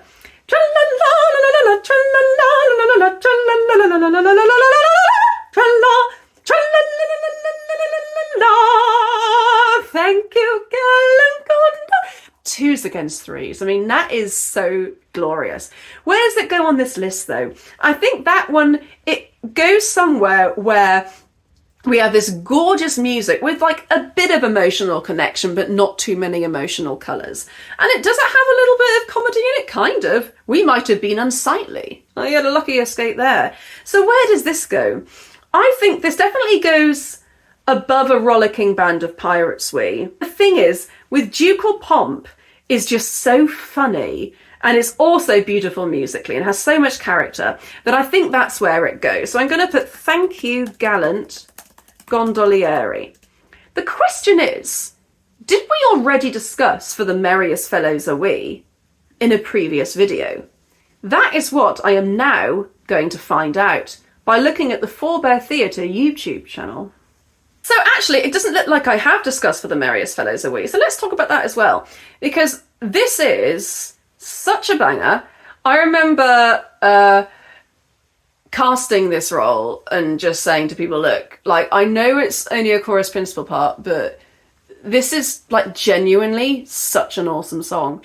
A: Thank you, gallant Gondolieri. Twos against threes. I mean, that is so glorious. Where does it go on this list, though? I think that one, it goes somewhere where we have this gorgeous music with like a bit of emotional connection, but not too many emotional colours. And it doesn't have a little bit of comedy in it, kind of. We might have been unsightly. I had a lucky escape there. So where does this go? I think this definitely goes above a rollicking band of pirates we. The thing is, with Ducal Pomp is just so funny and it's also beautiful musically and has so much character that I think that's where it goes. So I'm going to put Thank You, Gallant Gondolieri. The question is, did we already discuss For the Merriest Fellows Are We in a previous video? That is what I am now going to find out by looking at the Forbear Theatre YouTube channel. So actually, it doesn't look like I have discussed For the Merriest Fellows Are We. So let's talk about that as well, because this is such a banger. I remember casting this role and just saying to people, look, like, I know it's only a chorus principal part, but this is like genuinely such an awesome song.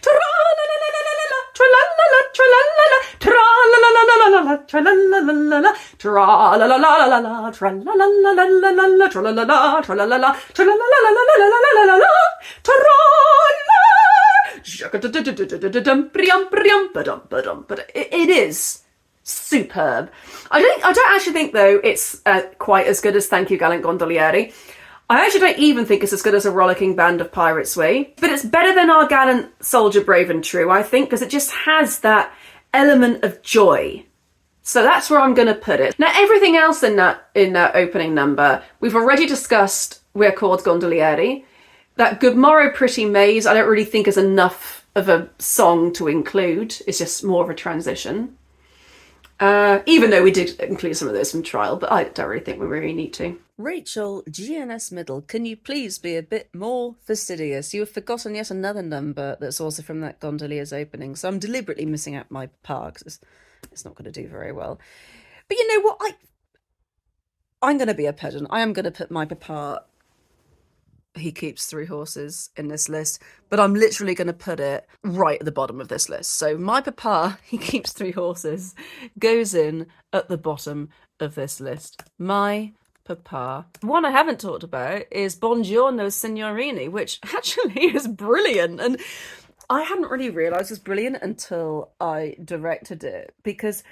A: It is superb. I don't actually think, though, it's quite as good as Thank You, Gallant Gondolieri. I actually don't even think it's as good as A Rollicking Band of Pirates We, but it's better than Our Gallant Soldier, Brave and True, I think, because it just has that element of joy. So that's where I'm going to put it. Now, everything else in that opening number, we've already discussed We're Called Gondolieri. That Good Morrow, Pretty Maids, I don't really think is enough of a song to include. It's just more of a transition. Even though we did include some of those from Trial, but I don't really think we really need to.
B: Rachel, GNS Middle, can you please be a bit more fastidious? You have forgotten yet another number that's also from that Gondolier's opening, so I'm deliberately missing out my part, because it's not going to do very well. But you know what? I'm going to be a pedant. I am going to put my papa, He Keeps Three Horses, in this list, but I'm literally going to put it right at the bottom of this list. So my papa, He Keeps Three Horses, goes in at the bottom of this list. My papa. One I haven't talked about is Buongiorno Signorini, which actually is brilliant. And I hadn't really realised it was brilliant until I directed it, because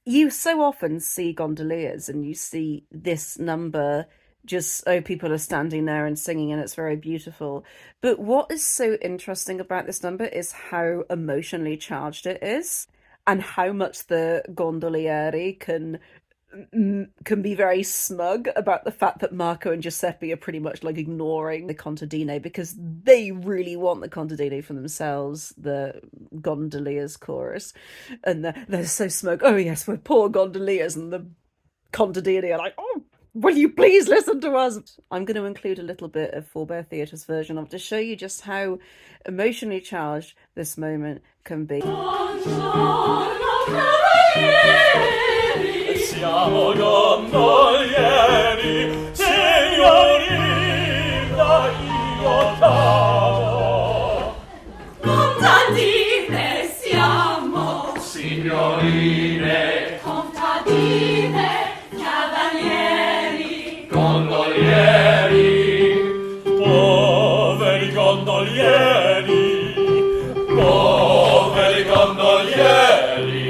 B: you so often see gondoliers and you see this number just, oh, people are standing there and singing and it's very beautiful. But what is so interesting about this number is how emotionally charged it is, and how much the gondolieri can be very smug about the fact that Marco and Giuseppe are pretty much like ignoring the contadine, because they really want the contadine for themselves, the gondoliers chorus, and they're so smug. Oh yes, we're poor gondoliers, and the contadine are like, oh, will you please listen to us? I'm going to include a little bit of Forbear Theatre's version of it to show you just how emotionally charged this moment can be.
C: Siamo gondolieri, signorina, io t'amo.
D: Contadine siamo,
C: Signorine,
D: contadine, cavalieri,
C: gondolieri, poveri gondolieri, poveri gondolieri.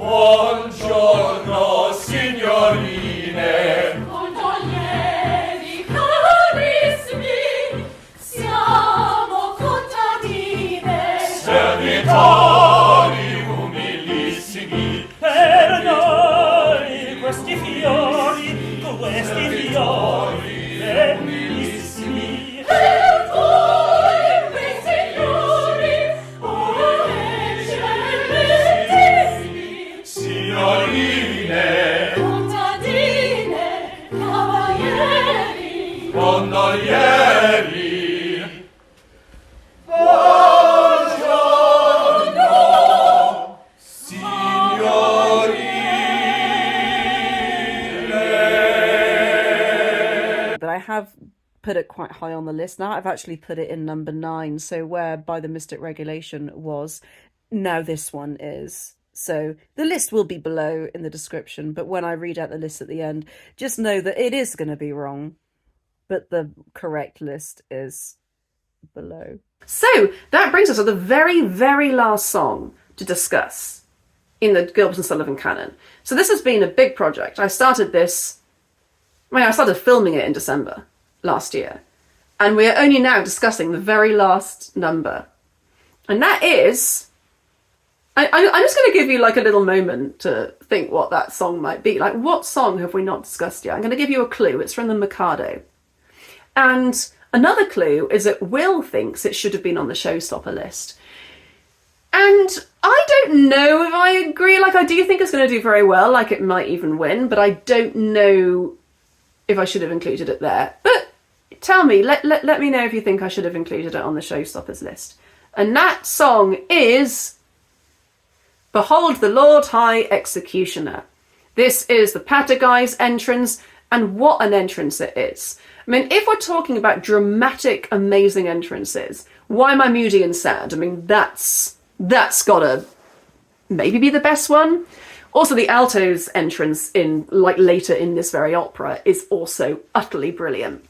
C: Buongiorno, signorine.
D: gondolieri carissimi, siamo contadine.
C: Servitori umilissimi,
E: Per noi questi fiori bellissimi.
D: Per voi, quei signori, eccellentissimi.
C: signorine. gondolieri.
B: But I have put it quite high on the list now. I've actually put it in number 9. So where By the Mystic Regulation was, now this one is. So the list will be below in the description, but when I read out the list at the end, just know that it is going to be wrong, but the correct list is below.
A: So that brings us to the very, very last song to discuss in the Gilbert and Sullivan canon. So this has been a big project. I started filming it in December last year, and we are only now discussing the very last number. And that is... I'm just going to give you like a little moment to think what that song might be. Like, what song have we not discussed yet? I'm going to give you a clue. It's from the Mikado. And another clue is that Will thinks it should have been on the showstopper list. And I don't know if I agree. Like, I do think it's going to do very well. Like, it might even win. But I don't know if I should have included it there. But tell me, let me know if you think I should have included it on the showstoppers list. And that song is... Behold the Lord High Executioner. This is the Patagai's entrance, and what an entrance it is. I mean, if we're talking about dramatic, amazing entrances, Why Am I Moody and Sad? I mean, that's gotta maybe be the best one. Also, the alto's entrance in, like, later in this very opera is also utterly brilliant.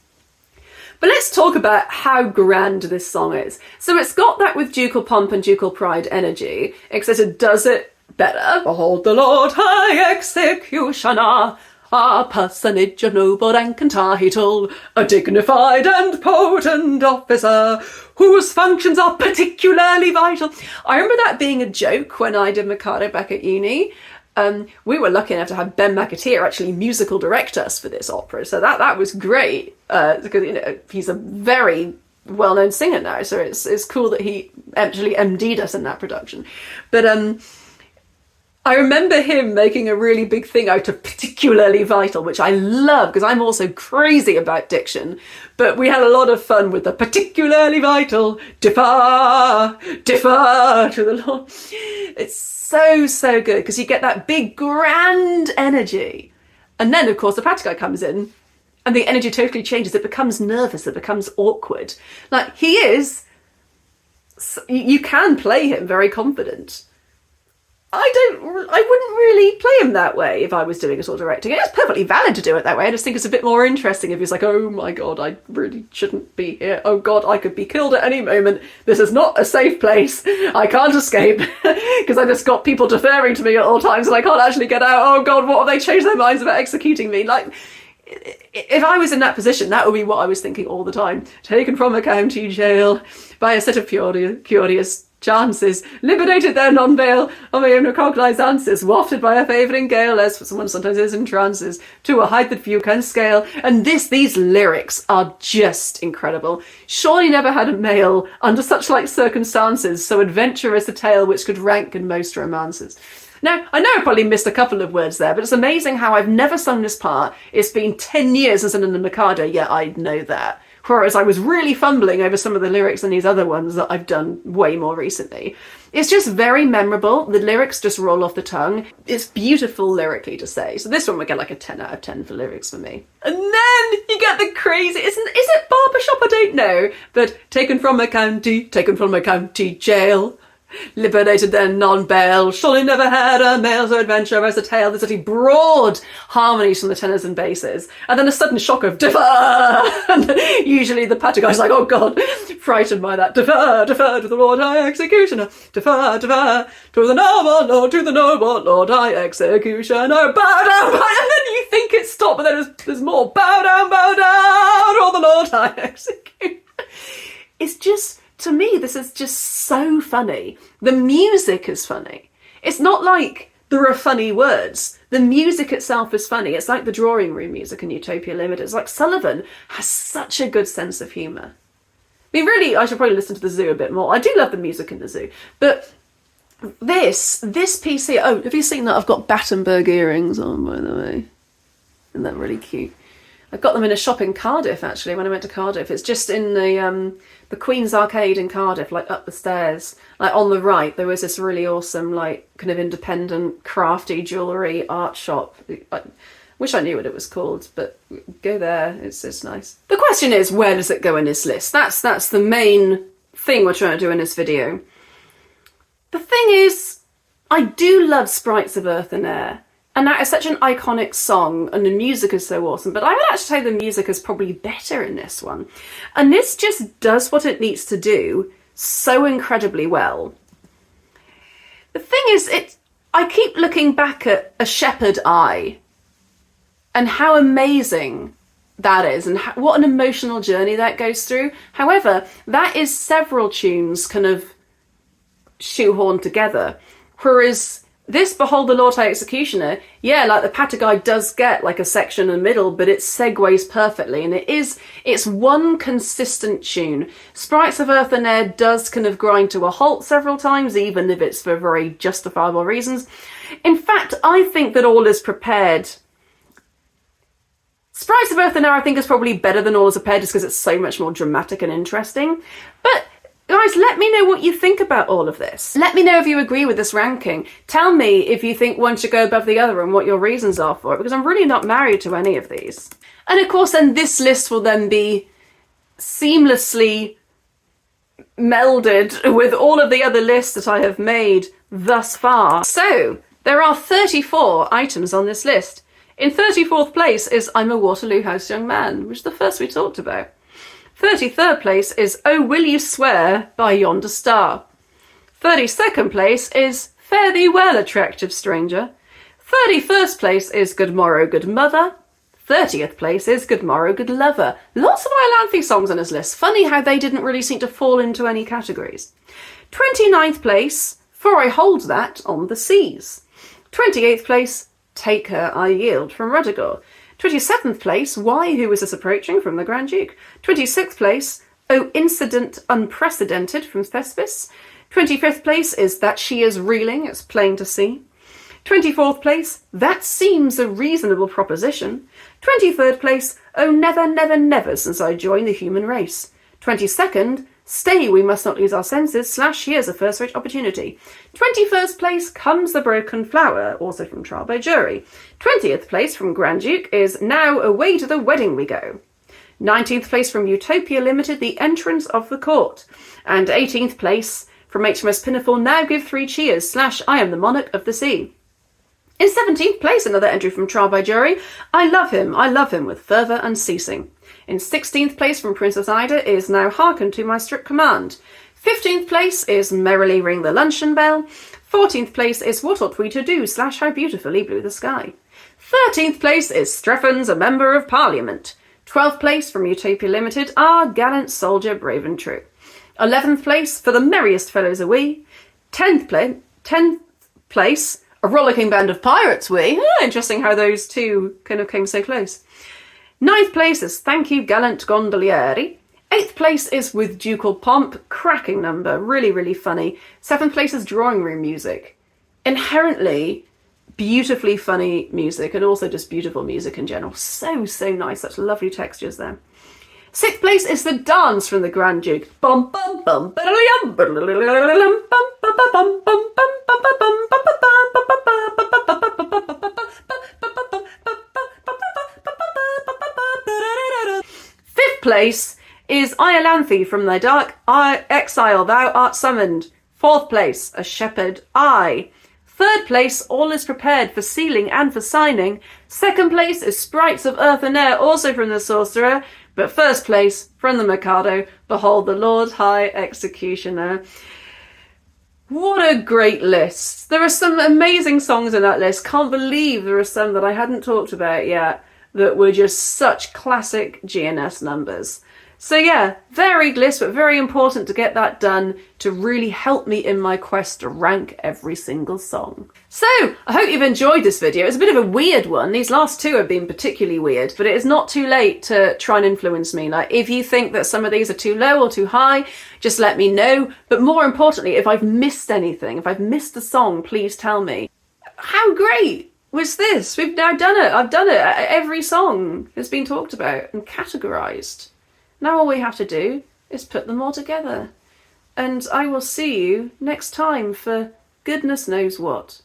A: But let's talk about how grand this song is. So it's got that with Ducal Pomp and Ducal Pride energy, except it does it better. Behold the Lord High Executioner, a personage of noble rank and title, a dignified and potent officer, whose functions are particularly vital. I remember that being a joke when I did Mikado back at uni. We were lucky enough to have Ben McAteer actually musical direct us for this opera, so that was great, because he's a very well-known singer now, so it's cool that he actually MD'd us in that production. But I remember him making a really big thing out of particularly vital, which I love because I'm also crazy about diction. But we had a lot of fun with the particularly vital, differ to the Lord. It's so good because you get that big grand energy. And then, of course, the Patagai comes in and the energy totally changes. It becomes nervous. It becomes awkward. Like, he is... You can play him very confident. I wouldn't really play him that way if I was doing it or directing. It's perfectly valid to do it that way. I just think it's a bit more interesting if he's like, oh my god, I really shouldn't be here. Oh god, I could be killed at any moment. This is not a safe place. I can't escape because I just got people deferring to me at all times and I can't actually get out. Oh god, what have they changed their minds about executing me? Like, if I was in that position, that would be what I was thinking all the time. Taken from a county jail by a set of curious chances, liberated their non-bail on my own recognizances, wafted by a favouring gale, as someone sometimes is in trances, to a height that few can scale. And these lyrics are just incredible. Surely never had a male, under such like circumstances, so adventurous a tale which could rank in most romances. Now, I know I probably missed a couple of words there, but it's amazing how I've never sung this part. It's been 10 years since I'm in the Mikado, yet I know that. Whereas I was really fumbling over some of the lyrics in these other ones that I've done way more recently. It's just very memorable. The lyrics just roll off the tongue. It's beautiful lyrically to say. So this one would get like a 10 out of 10 for lyrics for me. And then you get the crazy... Is it barbershop? I don't know. But taken from a county jail... liberated then non-bail, surely never had a male so adventurous a tale. There's actually broad harmonies from the tenors and basses, and then a sudden shock of differ. And usually the Patagai's like, oh god, frightened by that. Defer to the Lord High Executioner. Defer to the noble Lord High Executioner. Bow down, and then you think it's stopped, but then there's more. Bow down, or the Lord High Executioner. It's just... To me, this is just so funny. The music is funny. It's not like there are funny words. The music itself is funny. It's like the drawing room music in Utopia Limited. It's like Sullivan has such a good sense of humour. I mean, really, I should probably listen to the zoo a bit more. I do love the music in the zoo. But this piece here... Oh, have you seen that? I've got Battenberg earrings on, by the way. Isn't that really cute? I got them in a shop in Cardiff, actually, when I went to Cardiff. It's just in the Queen's Arcade in Cardiff, like up the stairs. Like on the right, there was this really awesome, like kind of independent, crafty jewellery art shop. I wish I knew what it was called, but go there, it's nice. The question is, where does it go in this list? That's the main thing we're trying to do in this video. The thing is, I do love Sprites of Earth and Air. And that is such an iconic song, and the music is so awesome. But I would actually say the music is probably better in this one. And this just does what it needs to do so incredibly well. The thing is, I keep looking back at A Shepherd Eye and how amazing that is, and what an emotional journey that goes through. However, that is several tunes kind of shoehorned together. Whereas this Behold the Lord High Executioner, yeah, like the Patagai does get like a section in the middle, but it segues perfectly, and it's one consistent tune. Sprites of Earth and Air does kind of grind to a halt several times, even if it's for very justifiable reasons. In fact, I think that All Is Prepared, Sprites of Earth and Air I think is probably better than All Is Prepared just because it's so much more dramatic and interesting. But guys, let me know what you think about all of this. Let me know if you agree with this ranking. Tell me if you think one should go above the other and what your reasons are for it, because I'm really not married to any of these. And of course, then this list will then be seamlessly melded with all of the other lists that I have made thus far. So, there are 34 items on this list. In 34th place is I'm a Waterloo House Young Man, which is the first we talked about. 33rd place is Oh Will You Swear by Yonder Star. 32nd place is Fare Thee Well, Attractive Stranger. 31st place is Good Morrow, Good Mother. 30th place is Good Morrow, Good Lover. Lots of Iolanthe songs on this list. Funny how they didn't really seem to fall into any categories. 29th place, For I Hold That on the Seas. 28th place, Take Her, I Yield from Ruddigore. 27th place, Why, Who Is This Approaching from the Grand Duke. 26th place, Oh Incident Unprecedented from Thespis. 25th place is That She Is Reeling, It's Plain to See. 24th place, That Seems a Reasonable Proposition. 23rd place, Oh Never, Never, Never Since I Joined the Human Race. 22nd, Stay, We Must Not Lose Our Senses, / Here's a First Rate Opportunity. 21st place, Comes the Broken Flower, also from Trial by Jury. 20th place from Grand Duke is Now Away to the Wedding We Go. 19th place from Utopia Limited, The Entrance of the Court. And 18th place from HMS Pinafore, Now Give Three Cheers, / I Am the Monarch of the Sea. In 17th place, another entry from Trial by Jury, I Love Him with Fervour Unceasing. In 16th place from Princess Ida is Now Hearken to My Strict Command. 15th place is Merrily Ring the Luncheon Bell. 14th place is What Ought We to Do / How Beautifully Blue the Sky. 13th place is Strephon's A Member of Parliament. 12th place from Utopia Limited are Gallant Soldier Brave and True. 11th place for the Merriest Fellows Are We. 10th place A Rollicking Band of Pirates We. Interesting how those two kind of came so close. 9th place is Thank You Gallant Gondolieri. 8th place is With Ducal Pomp, cracking number, really, really funny. 7th place is Drawing Room Music. Inherently beautifully funny music, and also just beautiful music in general. So nice, such lovely textures there. 6th place is The Dance from the Grand Duke. Bum bum bum bum bum bum place is Iolanthe from Thy Dark Exile, Thou Art Summoned. 4th place, A Shepherd Eye. 3rd place, All Is Prepared for Sealing and for Signing. 2nd place is Sprites of Earth and Air, also from the Sorcerer. But 1st place, from the Mikado, Behold the Lord High Executioner. What a great list. There are some amazing songs in that list. Can't believe there are some that I hadn't talked about yet that were just such classic GNS numbers. So yeah, varied list, but very important to get that done to really help me in my quest to rank every single song. So, I hope you've enjoyed this video. It's a bit of a weird one. These last two have been particularly weird, but it is not too late to try and influence me. Like, if you think that some of these are too low or too high, just let me know. But more importantly, if I've missed anything, if I've missed a song, please tell me. How great was this. We've now done it. I've done it. Every song has been talked about and categorised. Now all we have to do is put them all together. And I will see you next time for goodness knows what.